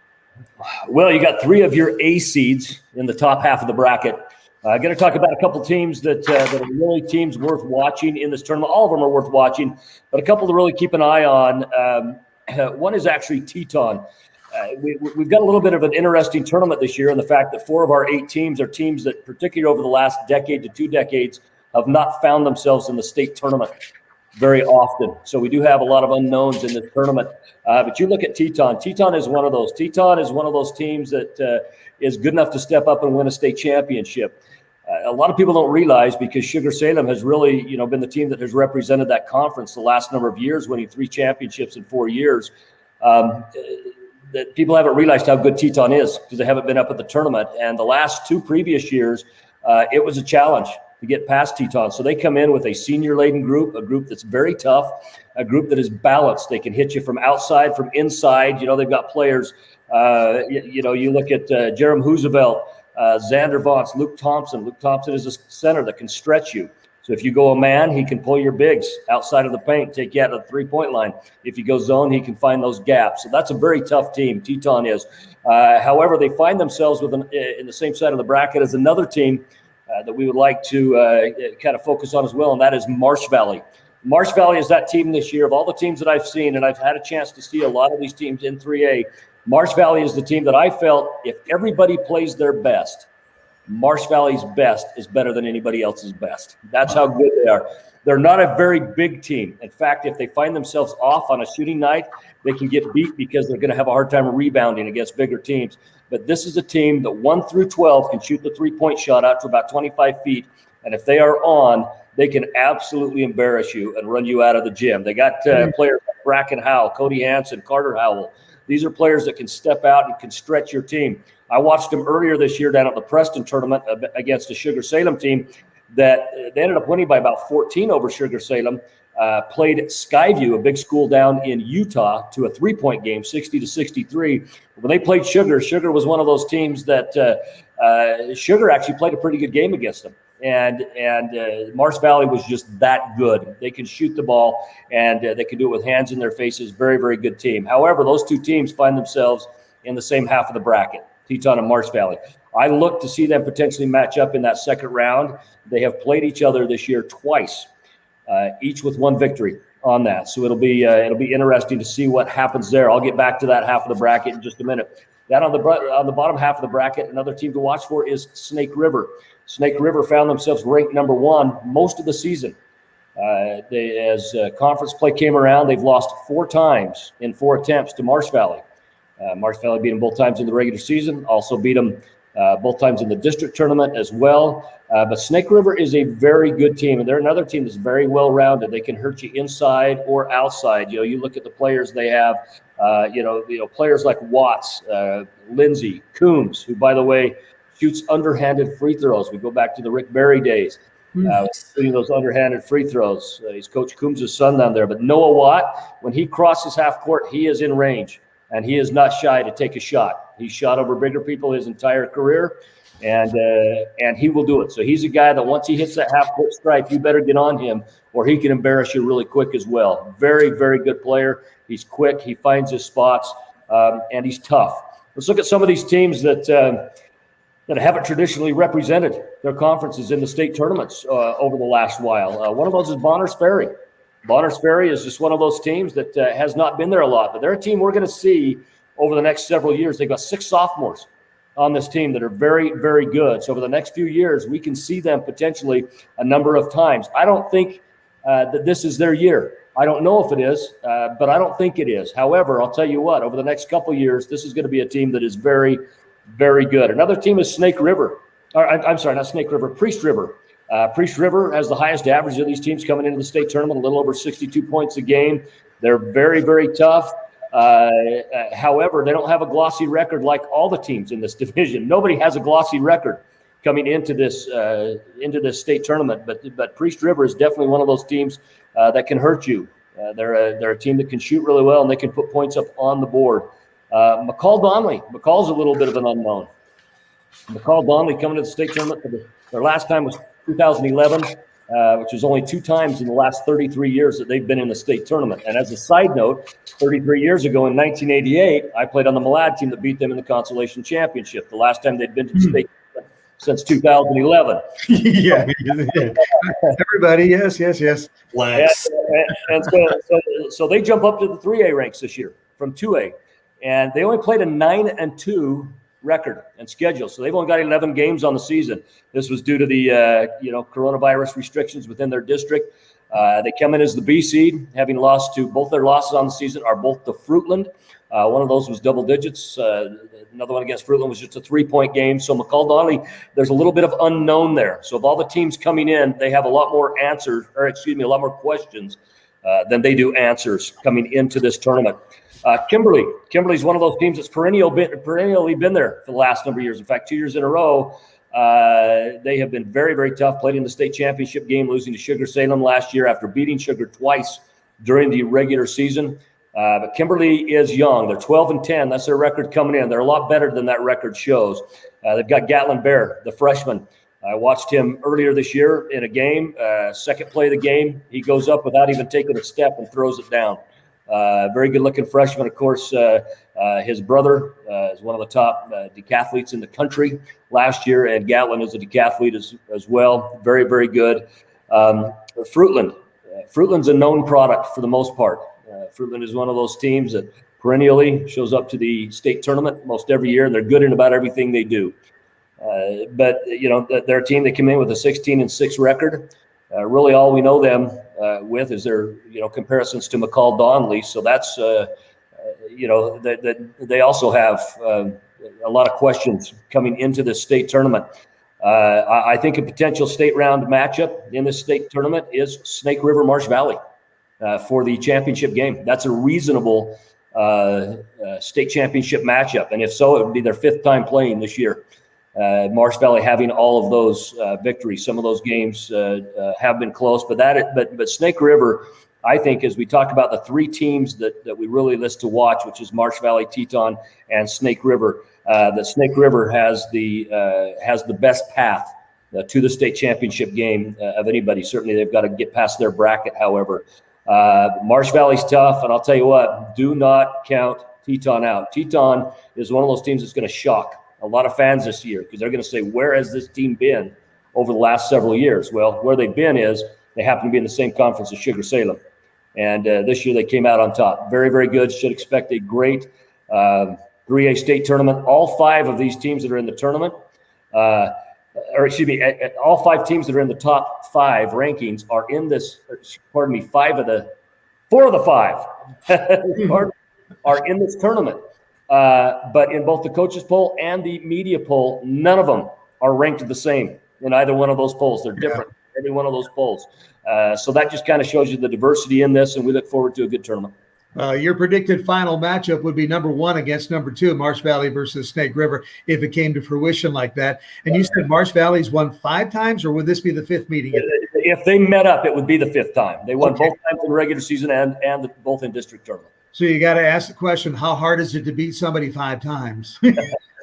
[SPEAKER 5] Well, you got 3 of your A seeds in the top half of the bracket. I'm going to talk about a couple teams that are really teams worth watching in this tournament. All of them are worth watching, but a couple to really keep an eye on. One is actually Teton. We've got a little bit of an interesting tournament this year in the fact that 4 of our 8 teams are teams that, particularly over the last decade to 2 decades, have not found themselves in the state tournament very often. So we do have a lot of unknowns in this tournament. But you look at Teton. Teton is one of those. Teton is one of those teams that is good enough to step up and win a state championship. A lot of people don't realize, because Sugar Salem has really, been the team that has represented that conference the last number of years, winning 3 championships in 4 years. That people haven't realized how good Teton is because they haven't been up at the tournament. And the last 2 previous years, it was a challenge to get past Teton. So they come in with a senior-laden group, a group that's very tough, a group that is balanced. They can hit you from outside, from inside. They've got players. You look at Jerem Hoosevelt, Xander Vance, Luke Thompson. Luke Thompson is a center that can stretch you. So if you go a man, he can pull your bigs outside of the paint, take you out of the 3-point line. If you go zone, he can find those gaps. So that's a very tough team, Teton is. However, they find themselves in the same side of the bracket as another team that we would like to kind of focus on as well, and that is Marsh Valley. Marsh Valley is that team this year. Of all the teams that I've seen, and I've had a chance to see a lot of these teams in 3A, Marsh Valley is the team that I felt if everybody plays their best, Marsh Valley's best is better than anybody else's best. That's how good they are. They're not a very big team. In fact, if they find themselves off on a shooting night, they can get beat because they're going to have a hard time rebounding against bigger teams. But this is a team that 1 through 12 can shoot the 3-point shot out to about 25 feet. And if they are on, they can absolutely embarrass you and run you out of the gym. They got players like Bracken Howell, Cody Hansen, Carter Howell. These are players that can step out and can stretch your team. I watched them earlier this year down at the Preston tournament against a Sugar Salem team that they ended up winning by about 14 over Sugar Salem. Played Skyview, a big school down in Utah, to a 3-point game, 60-63. When they played Sugar, Sugar was one of those teams that Sugar actually played a pretty good game against them. And Marsh Valley was just that good. They can shoot the ball, and they can do it with hands in their faces. Very, very good team. However, those 2 teams find themselves in the same half of the bracket, Teton and Marsh Valley. I look to see them potentially match up in that second round. They have played each other this year twice, each with 1 victory on that. So it'll be interesting to see what happens there. I'll get back to that half of the bracket in just a minute. Down on the bottom half of the bracket, another team to watch for is Snake River. Snake River found themselves ranked number 1 most of the season. As conference play came around, they've lost 4 times in 4 attempts to Marsh Valley. Marsh Valley beat them both times in the regular season, also beat them both times in the district tournament as well. But Snake River is a very good team, and they're another team that's very well-rounded. They can hurt you inside or outside. You look at the players they have, players like Watts, Lindsay, Coombs, who, by the way, shoots underhanded free throws. We go back to the Rick Berry days, shooting those underhanded free throws. He's Coach Coombs' son down there. But Noah Watt, when he crosses half court, he is in range, and he is not shy to take a shot. He's shot over bigger people his entire career, and he will do it. So he's a guy that once he hits that half court stripe, you better get on him, or he can embarrass you really quick as well. Very, very good player. He's quick. He finds his spots, and he's tough. Let's look at some of these teams that haven't traditionally represented their conferences in the state tournaments over the last while. One of those is Bonners Ferry. Bonners Ferry is just one of those teams that has not been there a lot, but they're a team we're going to see over the next several years. They've got 6 sophomores on this team that are very, very good. So over the next few years, we can see them potentially a number of times. I don't think that this is their year. I don't know if it is, but I don't think it is. However, I'll tell you what, over the next couple of years, this is going to be a team that is very, very good. Another team is Snake River. I'm sorry, not Snake River, Priest River. Priest River has the highest average of these teams coming into the state tournament, a little over 62 points a game. They're very, very tough. However, they don't have a glossy record like all the teams in this division. Nobody has a glossy record coming into this state tournament, but Priest River is definitely one of those teams that can hurt you. They're a team that can shoot really well, and they can put points up on the board. McCall-Donley. McCall's a little bit of an unknown. McCall-Donley coming to the state tournament their last time was 2011, which was only 2 times in the last 33 years that they've been in the state tournament. And as a side note, 33 years ago in 1988, I played on the Malad team that beat them in the consolation championship. The last time they'd been to the state tournament since 2011.
[SPEAKER 1] Yeah, everybody, yes.
[SPEAKER 5] And so they jump up to the 3A ranks this year from 2A, and they only played a 9-2 record and schedule. So they've only got 11 games on the season. This was due to the coronavirus restrictions within their district. They come in as the B seed, having lost to both their losses on the season are both to Fruitland. One of those was double digits. Another one against Fruitland was just a 3-point game. So McCall-Donley, there's a little bit of unknown there. So of all the teams coming in, they have a lot more a lot more questions than they do answers coming into this tournament. Kimberly's one of those teams that's perennially been there for the last number of years. In fact, 2 years in a row, they have been very, very tough. Played in the state championship game, losing to Sugar Salem last year after beating Sugar twice during the regular season. But Kimberly is young. They're 12-10. That's their record coming in. They're a lot better than that record shows. They've got Gatlin Bear, the freshman. I watched him earlier this year in a game. Second play of the game, he goes up without even taking a step and throws it down. Very good-looking freshman. Of course, his brother is one of the top decathletes in the country last year, and Gatlin is a decathlete as well. Very, very good. Fruitland. Fruitland's a known product for the most part. Fruitland is one of those teams that perennially shows up to the state tournament most every year, and they're good in about everything they do. But they're a team that came in with a 16-6 record. Really, all we know them with is their comparisons to McCall-Donley. So that's that they also have a lot of questions coming into this state tournament. I think a potential state round matchup in this state tournament is Snake River Marsh Valley for the championship game. That's a reasonable state championship matchup, and if so, it would be their 5th time playing this year. Marsh Valley having all of those victories. Some of those games have been close, but Snake River, I think, as we talk about the 3 teams that we really list to watch, which is Marsh Valley, Teton, and Snake River, that Snake River has the best path to the state championship game of anybody. Certainly, they've got to get past their bracket. However, Marsh Valley's tough, and I'll tell you what: do not count Teton out. Teton is one of those teams that's going to shock a lot of fans this year, because they're going to say, where has this team been over the last several years? Well, where they've been is they happen to be in the same conference as Sugar Salem. And this year they came out on top. Very, very good. Should expect a great 3A state tournament. All 5 of these teams that are in the tournament, all 5 teams that are in the top 5 rankings are in this, 4 of the 5 are in this tournament. But in both the coaches poll and the media poll, none of them are ranked the same in either one of those polls. They're different, every one of those polls. So that just kind of shows you the diversity in this, and we look forward to a good tournament.
[SPEAKER 1] Your predicted final matchup would be number 1 against number 2, Marsh Valley versus Snake River, if it came to fruition like that. And you said Marsh Valley's won 5 times, or would this be the 5th meeting?
[SPEAKER 5] If they met up, it would be the 5th time. They won both times in the regular season and both in district tournament.
[SPEAKER 1] So you got to ask the question, how hard is it to beat somebody 5 times?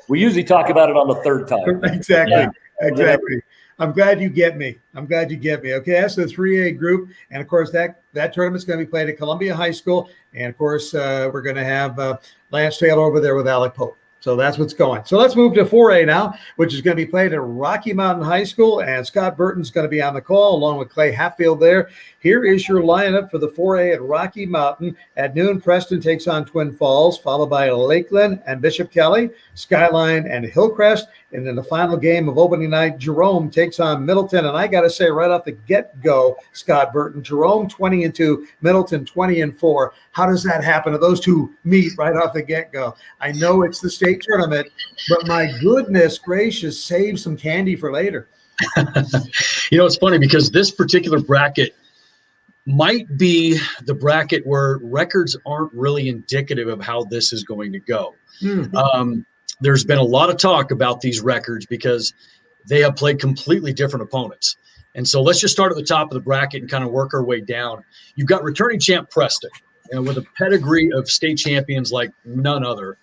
[SPEAKER 5] We usually talk about it on the 3rd time.
[SPEAKER 1] Exactly. I'm glad you get me. Okay, that's the 3A group. And, of course, that tournament's going to be played at Columbia High School. And, of course, we're going to have Lance Taylor over there with Alec Pope. So that's what's going. So let's move to 4A now, which is going to be played at Rocky Mountain High School. And Scott Burton's going to be on the call along with Clay Hatfield there. Here is your lineup for the 4A at Rocky Mountain. At noon, Preston takes on Twin Falls, followed by Lakeland and Bishop Kelly, Skyline and Hillcrest. And then the final game of opening night, Jerome takes on Middleton. And I got to say right off the get-go, Scott Burton, Jerome 20-2, Middleton 20-4. How does that happen? Do those two meet right off the get-go? I know it's the state great tournament, but my goodness gracious, save some candy for later.
[SPEAKER 6] It's funny because this particular bracket might be the bracket where records aren't really indicative of how this is going to go. There's been a lot of talk about these records because they have played completely different opponents. And so let's just start at the top of the bracket and kind of work our way down. You've got returning champ Preston, with a pedigree of state champions like none other.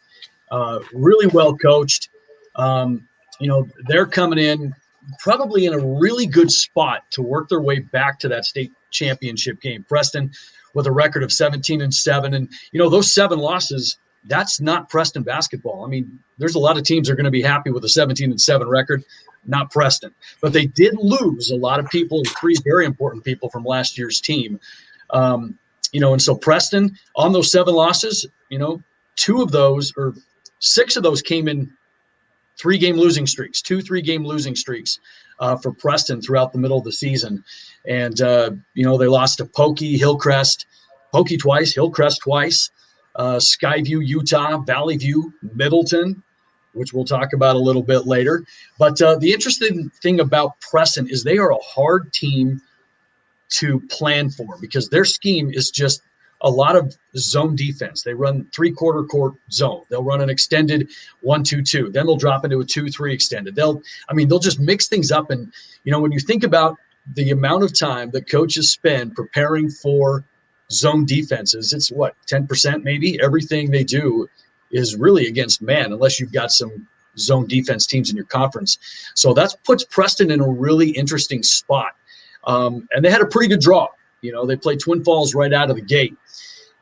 [SPEAKER 6] Really well coached. They're coming in probably in a really good spot to work their way back to that state championship game. Preston with a record of 17-7. And, those 7 losses, that's not Preston basketball. I mean, there's a lot of teams that are going to be happy with a 17-7 record, not Preston. But they did lose a lot of people, 3 very important people from last year's team. And so Preston, on those 7 losses, 2 of those or 6 of those came in 3-game losing streaks, 2 3-game losing streaks for Preston throughout the middle of the season. And, they lost to Pokey twice, Hillcrest twice, Skyview, Utah, Valley View, Middleton, which we'll talk about a little bit later. But the interesting thing about Preston is they are a hard team to plan for because their scheme is just a lot of zone defense. They run 3/4 court zone. They'll run an extended 1-2-2. Then they'll drop into a 2-3 extended. They'll just mix things up. And, when you think about the amount of time that coaches spend preparing for zone defenses, it's 10% maybe? Everything they do is really against man unless you've got some zone defense teams in your conference. So that puts Preston in a really interesting spot. And they had a pretty good draw. They played Twin Falls right out of the gate.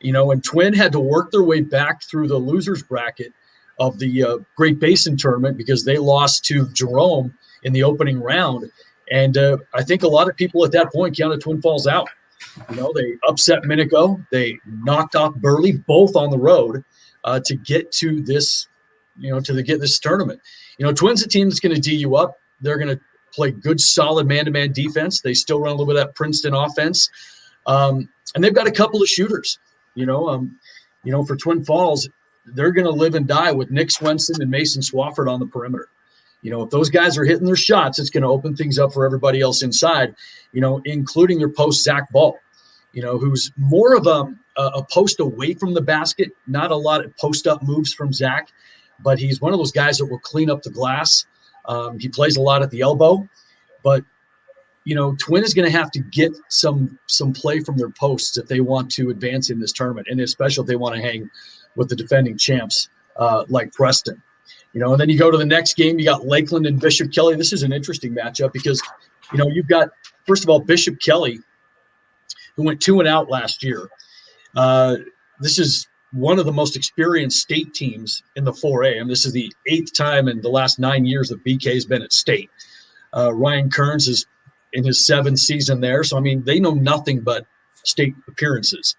[SPEAKER 6] And Twin had to work their way back through the losers bracket of the Great Basin tournament because they lost to Jerome in the opening round. And I think a lot of people at that point counted Twin Falls out. They upset Minico. They knocked off Burley, both on the road to get to this, to get this tournament. Twin's a team that's going to D you up. They're going to play good, solid man-to-man defense. They still run a little bit of that Princeton offense. And they've got a couple of shooters. For Twin Falls, they're going to live and die with Nick Swenson and Mason Swafford on the perimeter. If those guys are hitting their shots, it's going to open things up for everybody else inside, including their post Zach Ball, who's more of a post away from the basket, not a lot of post-up moves from Zach, but he's one of those guys that will clean up the glass. He plays a lot at the elbow, but Twin is going to have to get some play from their posts if they want to advance in this tournament, and especially if they want to hang with the defending champs like Preston. And then you go to the next game, you got Lakeland and Bishop Kelly. This is an interesting matchup because, you've got, first of all, Bishop Kelly, who went 2-out last year. This is one of the most experienced state teams in the 4A, and this is the 8th time in the last 9 years that BK has been at state. Ryan Kearns is in his 7th season there, so they know nothing but state appearances.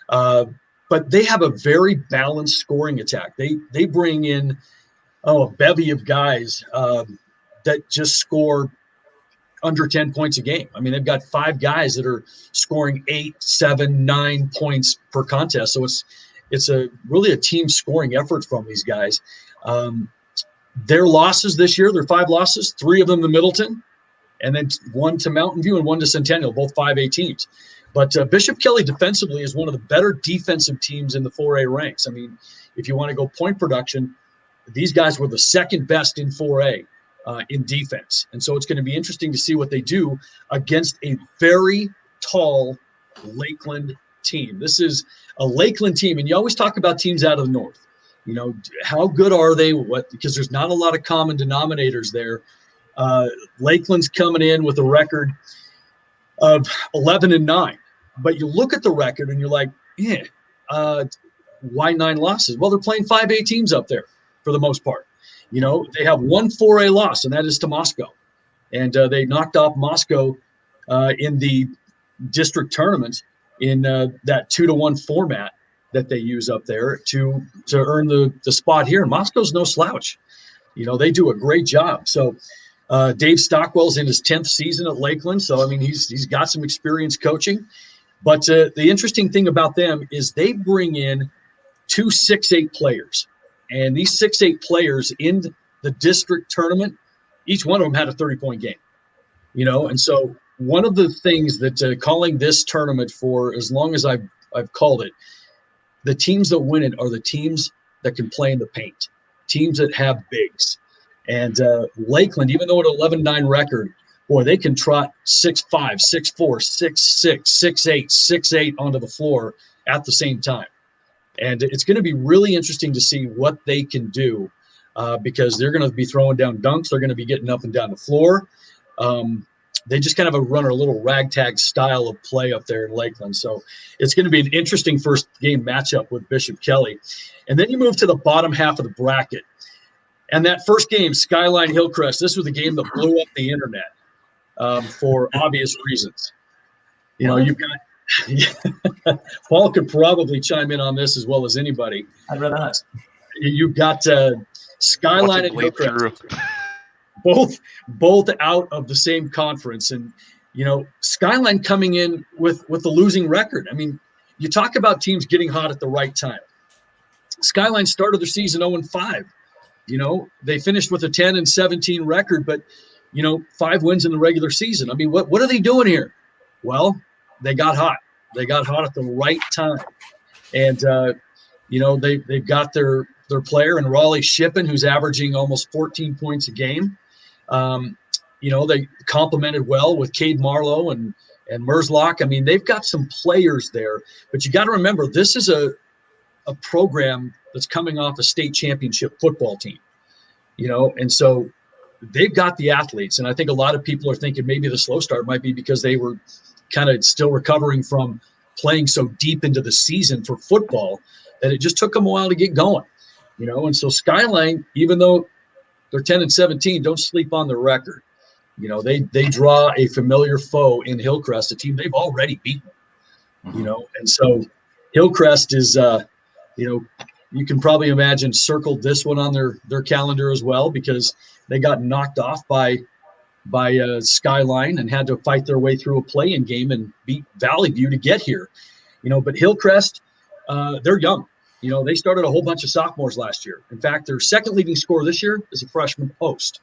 [SPEAKER 6] But they have a very balanced scoring attack. They bring in a bevy of guys that just score under 10 points a game. They've got 5 guys that are scoring 8, 7, 9 points per contest. So it's really a team scoring effort from these guys. Their losses this year, their 5 losses, 3 of them to Middleton, and then 1 to Mountain View and 1 to Centennial, both 5A teams. But Bishop Kelly defensively is one of the better defensive teams in the 4A ranks. If you want to go point production, these guys were the 2nd best in 4A in defense. And so it's going to be interesting to see what they do against a very tall Lakeland team. This is a Lakeland team, and you always talk about teams out of the north. How good are they? Because there's not a lot of common denominators there. Lakeland's coming in with a record of 11-9, but you look at the record and you're like, why 9 losses? Well, they're playing 5A teams up there for the most part. They have 1 4A loss, and that is to Moscow. And they knocked off Moscow in the district tournament in that 2-1 format that they use up there to earn the spot here. And Moscow's no slouch. They do a great job. So Dave Stockwell's in his 10th season at Lakeland. So, he's got some experience coaching. But the interesting thing about them is they bring in 2 6'8" players. And these 6'8" players in the district tournament, each one of them had a 30-point game, and so one of the things that calling this tournament for as long as I've called it, the teams that win it are the teams that can play in the paint, teams that have bigs. And Lakeland, even though at 11-9 record, boy, they can trot 6'5", 6'4", 6'6", 6'8", 6'8" onto the floor at the same time. And it's going to be really interesting to see what they can do because they're going to be throwing down dunks. They're going to be getting up and down the floor. They just kind of run a little ragtag style of play up there in Lakeland. So it's going to be an interesting first game matchup with Bishop Kelly. And then you move to the bottom half of the bracket. And that first game, Skyline Hillcrest, this was the game that blew up the internet for obvious reasons. You've got Paul could probably chime in on this as well as anybody.
[SPEAKER 2] I'd rather not.
[SPEAKER 6] You've got Skyline and Hillcrest. Both out of the same conference, and Skyline coming in with the losing record. I mean, you talk about teams getting hot at the right time. Skyline started their season 0-5. They finished with a 10-17 record, but 5 wins in the regular season. I mean, what are they doing here? Well, they got hot. They got hot at the right time, and they've got their player in Raleigh Shippen, who's averaging almost 14 points a game. They complemented well with Cade Marlowe and Merzlock. I mean, they've got some players there, but you got to remember, this is a program that's coming off a state championship football team, and so they've got the athletes. And I think a lot of people are thinking maybe the slow start might be because they were kind of still recovering from playing so deep into the season for football that it just took them a while to get going, and so Skyline, even though they're 10-17, don't sleep on their record. They draw a familiar foe in Hillcrest, a team they've already beaten. And so Hillcrest is, you can probably imagine circled this one on their calendar as well because they got knocked off by Skyline and had to fight their way through a play-in game and beat Valley View to get here. But Hillcrest, they're young. They started a whole bunch of sophomores last year. In fact, their second leading scorer this year is a freshman post.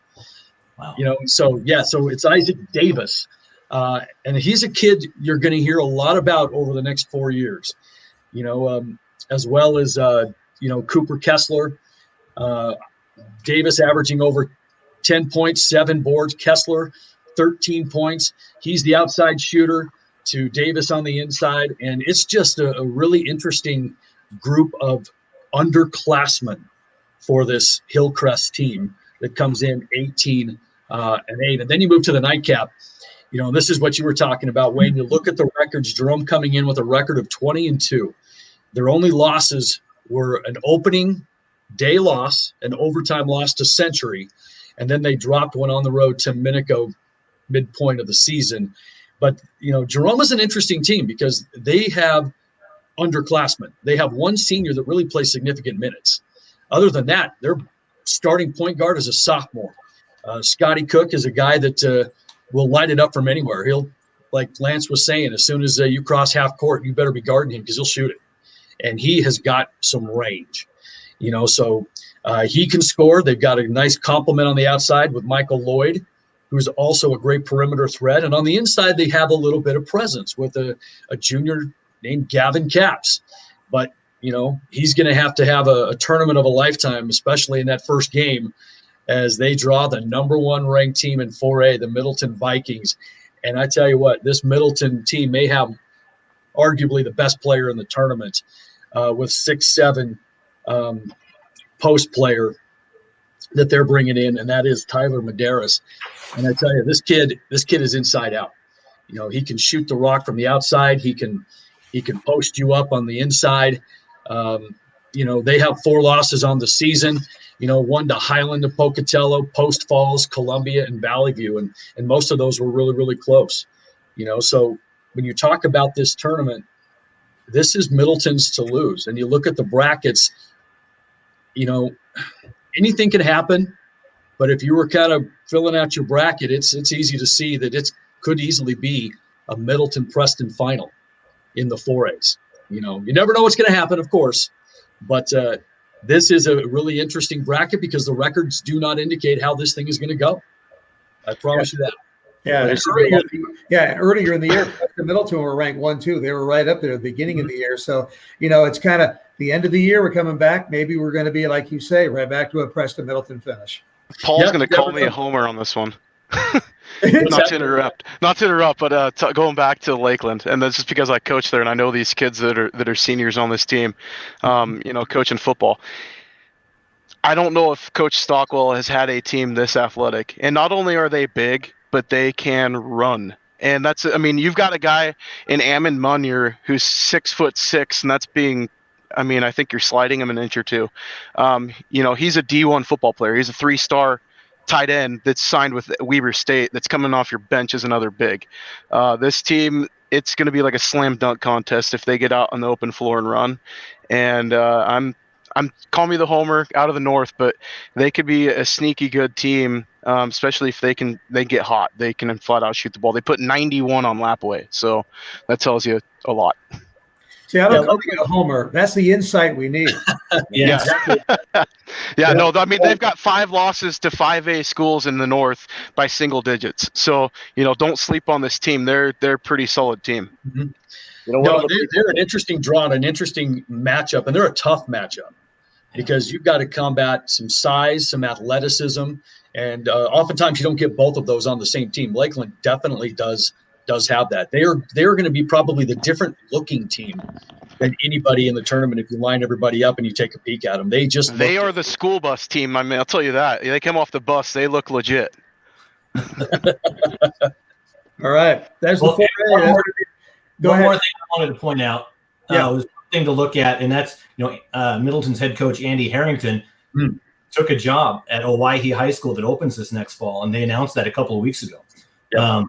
[SPEAKER 2] Wow.
[SPEAKER 6] So it's Isaac Davis. And he's a kid you're going to hear a lot about over the next 4 years, as well as, Cooper Kessler, Davis averaging over 10 points, 7 boards, Kessler, 13 points. He's the outside shooter to Davis on the inside. And it's just a really interesting group of underclassmen for this Hillcrest team that comes in 18-8. And then you move to the nightcap. This is what you were talking about, Wayne. You look at the records, Jerome coming in with a record of 20-2. Their only losses were an opening day loss, an overtime loss to Century, and then they dropped one on the road to Minico midpoint of the season. But, Jerome is an interesting team because they have underclassmen. They have one senior that really plays significant minutes. Other than that, their starting point guard is a sophomore. Scotty Cook is a guy that will light it up from anywhere. He'll, like Lance was saying, as soon as you cross half court, you better be guarding him because he'll shoot it. And he has got some range, so he can score. They've got a nice complement on the outside with Michael Lloyd, who's also a great perimeter threat. And on the inside, they have a little bit of presence with a junior named Gavin Capps. But, he's going to have a tournament of a lifetime, especially in that first game, as they draw the number 1 ranked team in 4A, the Middleton Vikings. And I tell you what, this Middleton team may have arguably the best player in the tournament with 6'7" post player that they're bringing in, and that is Tyler Medeiros. And I tell you, this kid is inside out. He can shoot the rock from the outside. He can post you up on the inside. They have 4 losses on the season. 1 to Highland of Pocatello, Post Falls, Columbia, and Valley View, and most of those were really, really close. So when you talk about this tournament, this is Middleton's to lose. And you look at the brackets, anything can happen. But if you were kind of filling out your bracket, it's easy to see that it could easily be a Middleton-Preston final in the 4As. You never know what's going to happen, of course. But this is a really interesting bracket because the records do not indicate how this thing is going to go. I promise you that.
[SPEAKER 1] Yeah,
[SPEAKER 6] But
[SPEAKER 1] earlier in the year, Preston Middleton were ranked 1-2. They were right up there at the beginning of the year. So, it's kind of the end of the year. We're coming back. Maybe we're going to be, like you say, right back to a Preston Middleton finish.
[SPEAKER 4] Paul's going to call me a homer on this one. Not to interrupt, but going back to Lakeland, and that's just because I coach there and I know these kids that are seniors on this team, coaching football. I don't know if Coach Stockwell has had a team this athletic, and not only are they big, but they can run. And you've got a guy in Ammon Munier who's 6'6", and that's being, I think you're sliding him an inch or two. He's a D1 football player. He's a 3-star tight end that's signed with Weber State that's coming off your bench as another big. This team, it's going to be like a slam dunk contest if they get out on the open floor and run. And I'm call me the homer out of the north, but they could be a sneaky good team, especially if they get hot. They can flat out shoot the ball. They put 91 on Lapway, so that tells you a lot.
[SPEAKER 1] See, I don't call you a homer. That's the insight we need.
[SPEAKER 2] Yeah.
[SPEAKER 4] They've got 5 losses to 5A schools in the north by single digits. So, don't sleep on this team. They're a pretty solid team.
[SPEAKER 6] Mm-hmm. They're an interesting draw and an interesting matchup, and they're a tough matchup because you've got to combat some size, some athleticism, and oftentimes you don't get both of those on the same team. Lakeland definitely does have that. They're going to be probably the different looking team than anybody in the tournament if you line everybody up and you take a peek at them. They
[SPEAKER 4] are the school bus team. I'll tell you that. They come off the bus. They look legit.
[SPEAKER 1] All right. There's the 4A.
[SPEAKER 2] One more thing I wanted to point out was one thing to look at, and that's Middleton's head coach Andy Harrington took a job at Owyhee High School that opens this next fall, and they announced that a couple of weeks ago. Yeah.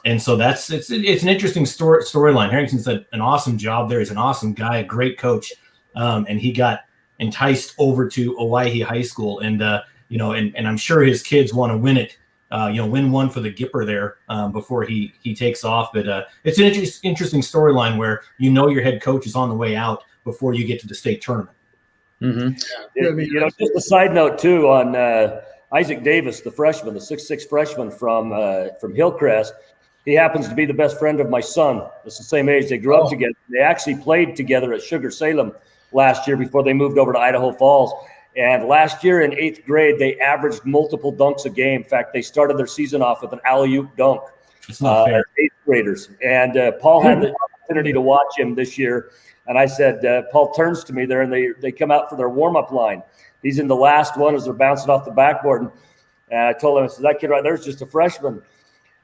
[SPEAKER 2] And so it's an interesting storyline. Harrington's done an awesome job there. He's an awesome guy, a great coach, and he got enticed over to Owyhee High School, and and I'm sure his kids want to win it. Win one for the Gipper there before he takes off. But it's an interesting storyline where your head coach is on the way out before you get to the state tournament.
[SPEAKER 5] Mm-hmm. Just a side note too on Isaac Davis, the freshman, the 6'6" freshman from Hillcrest. He happens to be the best friend of my son. It's the same age. They grew up together. They actually played together at Sugar Salem last year before they moved over to Idaho Falls. And last year in 8th grade, they averaged multiple dunks a game. In fact, they started their season off with an alley-oop dunk as 8th graders. And Paul had the opportunity to watch him this year. And I said, Paul turns to me there, and they come out for their warm-up line. He's in the last one as they're bouncing off the backboard. And I told him, I said, that kid right there is just a freshman.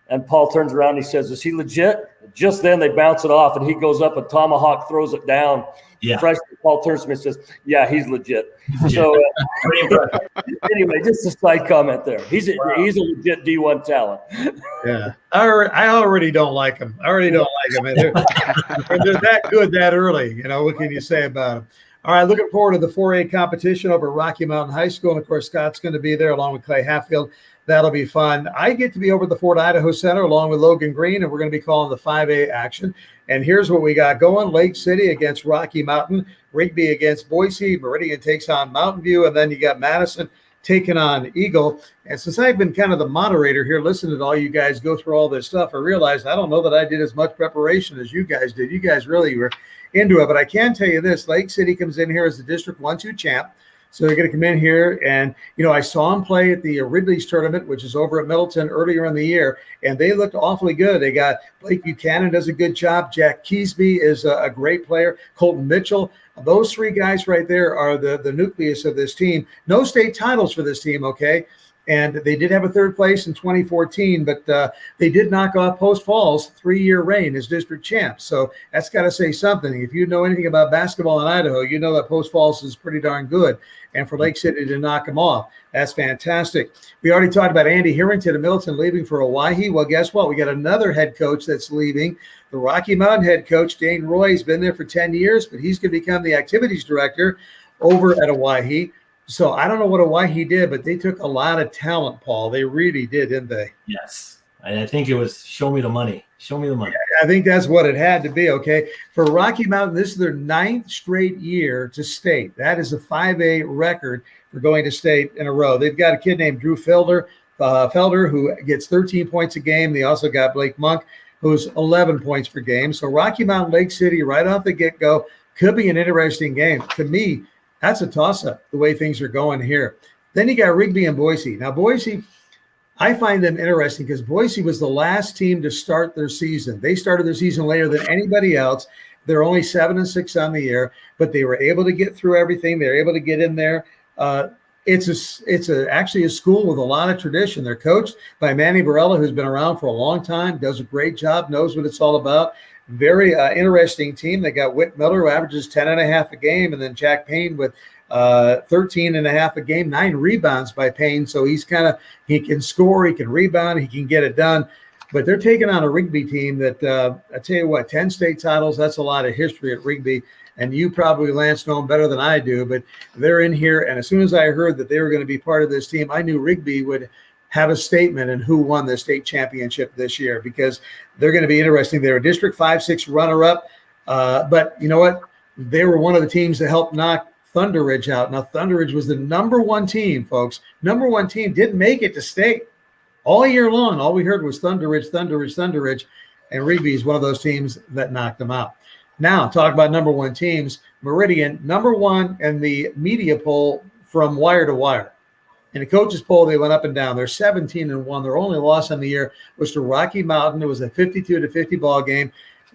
[SPEAKER 5] And Paul turns around and he says, is he legit? Just then they bounce it off, and he goes up and tomahawk throws it down. Yeah. Freshman Paul turns to me and says, yeah, he's legit. So anyway, just a side comment there. He's a legit D1 talent.
[SPEAKER 1] Yeah. I already don't like him. They're that good that early. What can you say about them? All right, looking forward to the 4A competition over at Rocky Mountain High School. And, of course, Scott's going to be there along with Clay Hatfield. That'll be fun. I get to be over at the Fort Idaho Center along with Logan Green, and we're going to be calling the 5A action. And here's what we got going. Lake City against Rocky Mountain, Rigby against Boise, Meridian takes on Mountain View, and then you got Madison taking on Eagle. And since I've been kind of the moderator here, listening to all you guys go through all this stuff, I realized I don't know that I did as much preparation as you guys did. You guys really were into it. But I can tell you this, Lake City comes in here as the District 1-2 champ. So they're going to come in here, and, I saw them play at the Ridley's tournament, which is over at Middleton earlier in the year, and they looked awfully good. They got Blake Buchanan does a good job. Jack Keesby is a great player. Colton Mitchell. Those 3 guys right there are the nucleus of this team. No state titles for this team, okay? And they did have a 3rd place in 2014, but they did knock off Post Falls' 3-year reign as district champs. So that's got to say something. If you know anything about basketball in Idaho, you know that Post Falls is pretty darn good. And for Lake City to knock them off, that's fantastic. We already talked about Andy Harrington of Middleton leaving for Owyhee. Well, guess what? We got another head coach that's leaving. The Rocky Mountain head coach, Dane Roy, has been there for 10 years, but he's going to become the activities director over at Owyhee. So I don't know what Owyhee did, but they took a lot of talent, Paul. They really did, didn't they?
[SPEAKER 2] Yes. I think it was show me the money. Show me the money.
[SPEAKER 1] I think that's what it had to be, okay? For Rocky Mountain, this is their 9th straight year to state. That is a 5A record for going to state in a row. They've got a kid named Drew Felder, who gets 13 points a game. They also got Blake Monk, who's 11 points per game. So Rocky Mountain, Lake City, right off the get-go, could be an interesting game. To me, that's a toss-up, the way things are going here. Then you got Rigby and Boise. Now, Boise, I find them interesting because Boise was the last team to start their season. They started their season later than anybody else. They're only 7-6 on the year, but they were able to get through everything. They're able to get in there. It's actually a school with a lot of tradition. They're coached by Manny Varela, who's been around for a long time, does a great job, knows what it's all about. Very interesting team. They got Whit Miller, who averages 10.5 a game, and then Jack Payne with 13.5 a game, 9 rebounds by Payne. So he can score, he can rebound, he can get it done. But they're taking on a Rigby team that, I tell you what, 10 state titles, that's a lot of history at Rigby. And you probably, Lance, know them better than I do, but they're in here. And as soon as I heard that they were going to be part of this team, I knew Rigby would have a statement in who won the state championship this year, because they're going to be interesting. They're a District 5-6 runner-up. But you know what? They were one of the teams that helped knock Thunder Ridge out. Now, Thunder Ridge was the number 1 team, folks. Number 1 team, didn't make it to state. All year long, all we heard was Thunder Ridge, Thunder Ridge, Thunder Ridge. And Rigby is one of those teams that knocked them out. Now, talk about number 1 teams. Meridian, number 1 in the media poll from wire to wire. In the coaches poll, they went up and down. They're 17-1. Their only loss on the year was to Rocky Mountain. It was a 52-50 ball game,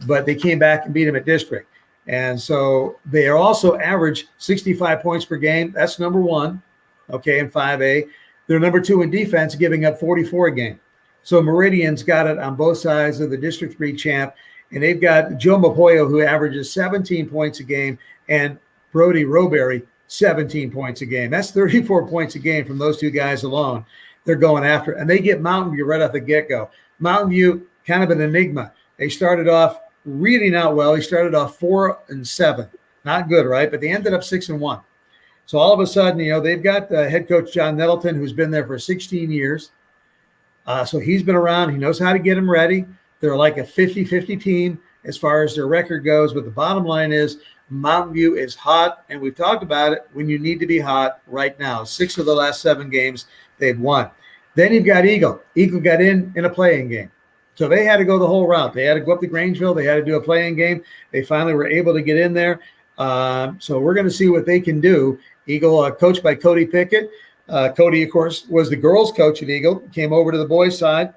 [SPEAKER 1] but they came back and beat them at district. And so they are also average 65 points per game. That's number 1, okay, in 5A. They're number 2 in defense, giving up 44 a game. So Meridian's got it on both sides of the District 3 champ. And they've got Joe Mapoyo, who averages 17 points a game, and Brody Roberry, 17 points a game. That's 34 points a game from those 2 guys alone. They're going after it. And they get Mountain View right off the get-go. Mountain View, kind of an enigma. They started off really not well. He started off 4-7. Not good, right? But they ended up 6-1. So all of a sudden, they've got head coach John Nettleton, who's been there for 16 years. So he's been around. He knows how to get them ready. They're like a 50-50 team as far as their record goes. But the bottom line is Mountain View is hot, and we've talked about it when you need to be hot right now. 6 of the last 7 games they've won. Then you've got Eagle. Eagle got in a playing game. So they had to go the whole route. They had to go up to Grangeville. They had to do a playing game. They finally were able to get in there. So we're going to see what they can do. Eagle, coached by Cody Pickett. Cody, of course, was the girls' coach at Eagle, came over to the boys' side.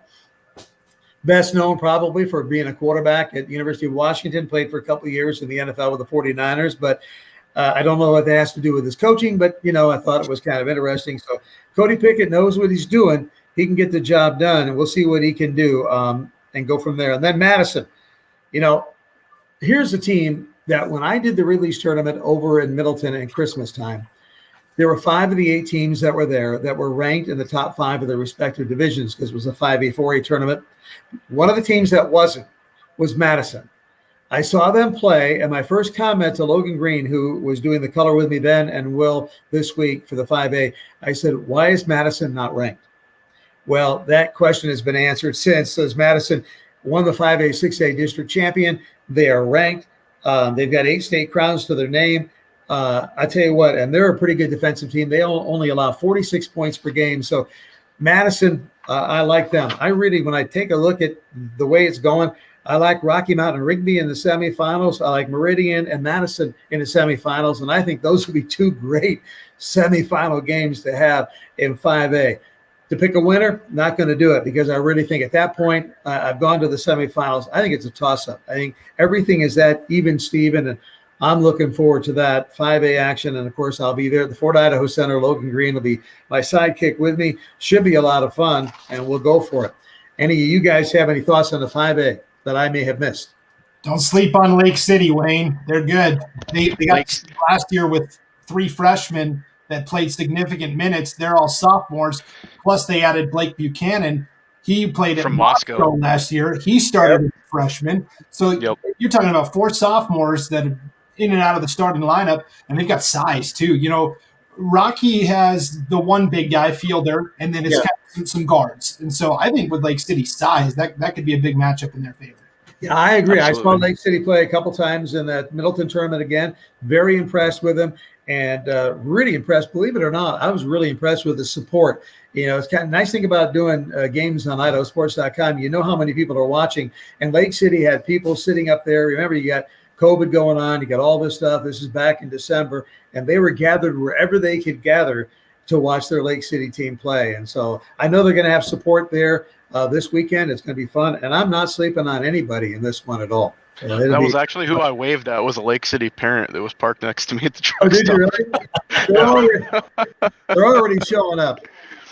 [SPEAKER 1] Best known probably for being a quarterback at the University of Washington, played for a couple of years in the NFL with the 49ers. But I don't know what that has to do with his coaching, but, I thought it was kind of interesting. So Cody Pickett knows what he's doing. He can get the job done, and we'll see what he can do and go from there. And then Madison, here's a team that when I did the Ridley's tournament over in Middleton at Christmas time, there were 5 of the 8 teams that were there that were ranked in the top 5 of their respective divisions because it was a 5A, 4A tournament. One of the teams that wasn't was Madison. I saw them play, and my first comment to Logan Green, who was doing the color with me then and will this week for the 5A, I said, why is Madison not ranked? Well, that question has been answered since. So as Madison won the 5A, 6A district champion, they are ranked. They've got 8 state crowns to their name. I tell you what, and they're a pretty good defensive team. They only allow 46 points per game. So Madison, I like them. I really, when I take a look at the way it's going, I like Rocky Mountain and Rigby in the semifinals. I like Meridian and Madison in the semifinals. And I think those would be 2 great semifinal games to have in 5A. To pick a winner, not going to do it because I really think at that point, I've gone to the semifinals. I think it's a toss-up. I think everything is that even, Steven, and I'm looking forward to that 5A action. And, of course, I'll be there at the Fort Idaho Center. Logan Green will be my sidekick with me. Should be a lot of fun, and we'll go for it. Any of you guys have any thoughts on the 5A that I may have missed?
[SPEAKER 3] Don't sleep on Lake City, Wayne. They're good. They got last year with 3 freshmen that played significant minutes. They're all sophomores. Plus, they added Blake Buchanan. He played at Moscow last year. He started as a freshman. So you're talking about 4 sophomores that are in and out of the starting lineup, and they've got size too. Rocky has the one big guy fielder, and then it's
[SPEAKER 1] Yeah.
[SPEAKER 3] kind of some guards. And so I think with Lake City's size, that could be a big matchup in their favor.
[SPEAKER 1] Yeah, I agree.
[SPEAKER 4] Absolutely.
[SPEAKER 1] I saw Lake City play a couple times in that Middleton tournament again. Very impressed with them, and really impressed. Believe it or not, I was really impressed with the support. It's kind of nice thing about doing games on IdahoSports.com. You know how many people are watching, and Lake City had people sitting up there. Remember, you got COVID going on. You got all this stuff. This is back in December, and they were gathered wherever they could gather to watch their Lake City team play. And so I know they're going to have support there this weekend. It's going to be fun, and I'm not sleeping on anybody in this one at all. So
[SPEAKER 4] That was actually who I waved at, was a Lake City parent that was parked next to me at the truck
[SPEAKER 1] Oh, did you
[SPEAKER 4] stop.
[SPEAKER 1] really? They're already showing up.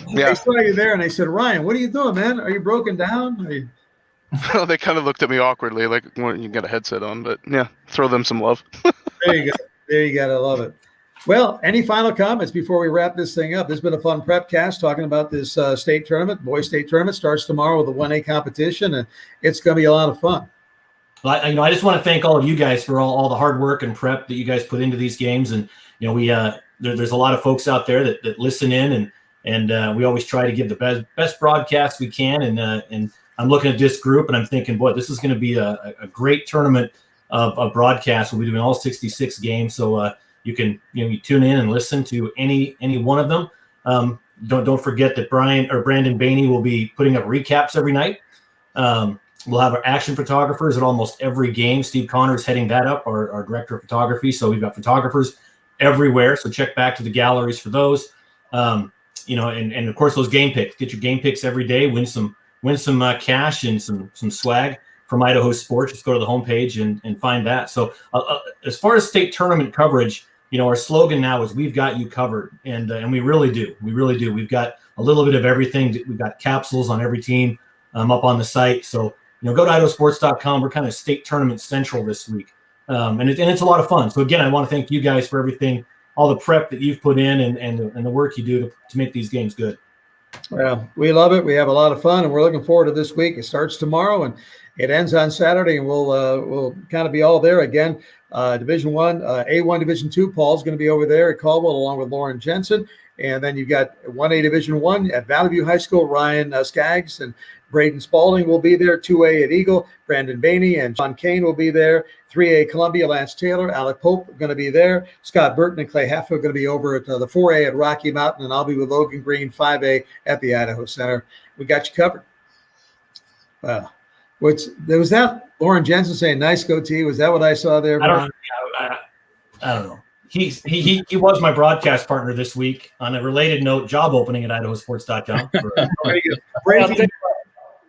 [SPEAKER 4] Yeah.
[SPEAKER 1] They saw you there, and they said, "Ryan, what are you doing, man? Are you broken down?" Are you...
[SPEAKER 4] They kind of looked at me awkwardly, like, well, you got a headset on, but yeah, throw them some love.
[SPEAKER 1] There you go. There you go. I love it. Well, any final comments before we wrap this thing up? This has been a fun prep cast talking about this state tournament. Boys State Tournament starts tomorrow with a 1A competition, and it's going to be a lot of fun.
[SPEAKER 2] Well, I just want to thank all of you guys for all the hard work and prep that you guys put into these games. And, we there's a lot of folks out there that listen in, and we always try to give the best broadcast we can. And I'm looking at this group, and I'm thinking, boy, this is going to be a great tournament of broadcasts. We'll be doing all 66 games. So you can you tune in and listen to any one of them. Don't forget that Brandon Bainey will be putting up recaps every night. We'll have our action photographers at almost every game. Steve Connor's heading that up, our director of photography. So we've got photographers everywhere. So check back to the galleries for those. And of course those game picks. Get your game picks every day. Win some cash and some swag from Idaho Sports. Just go to the homepage and find that. So as far as state tournament coverage, our slogan now is "We've got you covered," and we really do. We really do. We've got a little bit of everything. We've got capsules on every team up on the site. So go to IdahoSports.com. We're kind of state tournament central this week, and it's a lot of fun. So again, I want to thank you guys for everything, all the prep that you've put in, and the work you do to make these games good.
[SPEAKER 1] Well, we love it. We have a lot of fun, and we're looking forward to this week. It starts tomorrow, and it ends on Saturday, and we'll kind of be all there again. Division One, A1 Division Two. Paul's going to be over there at Caldwell along with Lauren Jensen, and then you've got 1A Division One at Valley View High School. Ryan Skaggs and Braden Spalding will be there. 2A at Eagle, Brandon Bainey and John Kane will be there. 3A Columbia, Lance Taylor, Alec Pope are going to be there. Scott Burton and Clay Heffa are going to be over at the 4A at Rocky Mountain, and I'll be with Logan Green, 5A at the Idaho Center. We got you covered. Was that Lauren Jensen saying nice goatee? Was that what I saw there?
[SPEAKER 2] I don't know. He was my broadcast partner this week. On a related note, job opening at IdahoSports.com.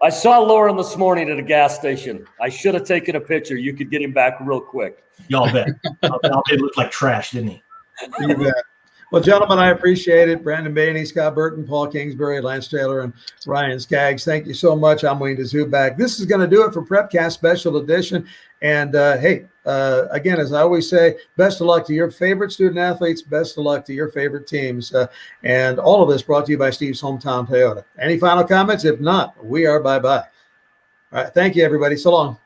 [SPEAKER 5] I saw Lauren this morning at a gas station. I should have taken a picture. You could get him back real quick.
[SPEAKER 2] Y'all bet. It looked like trash, didn't he?
[SPEAKER 1] You bet. Well, gentlemen, I appreciate it. Brandon Bainey, Scott Burton, Paul Kingsbury, Lance Taylor, and Ryan Skaggs. Thank you so much. I'm Wayne Dzubak. This is going to do it for PrepCast Special Edition. And, again, as I always say, best of luck to your favorite student athletes. Best of luck to your favorite teams. And all of this brought to you by Steve's Hometown Toyota. Any final comments? If not, we are bye-bye. All right. Thank you, everybody. So long.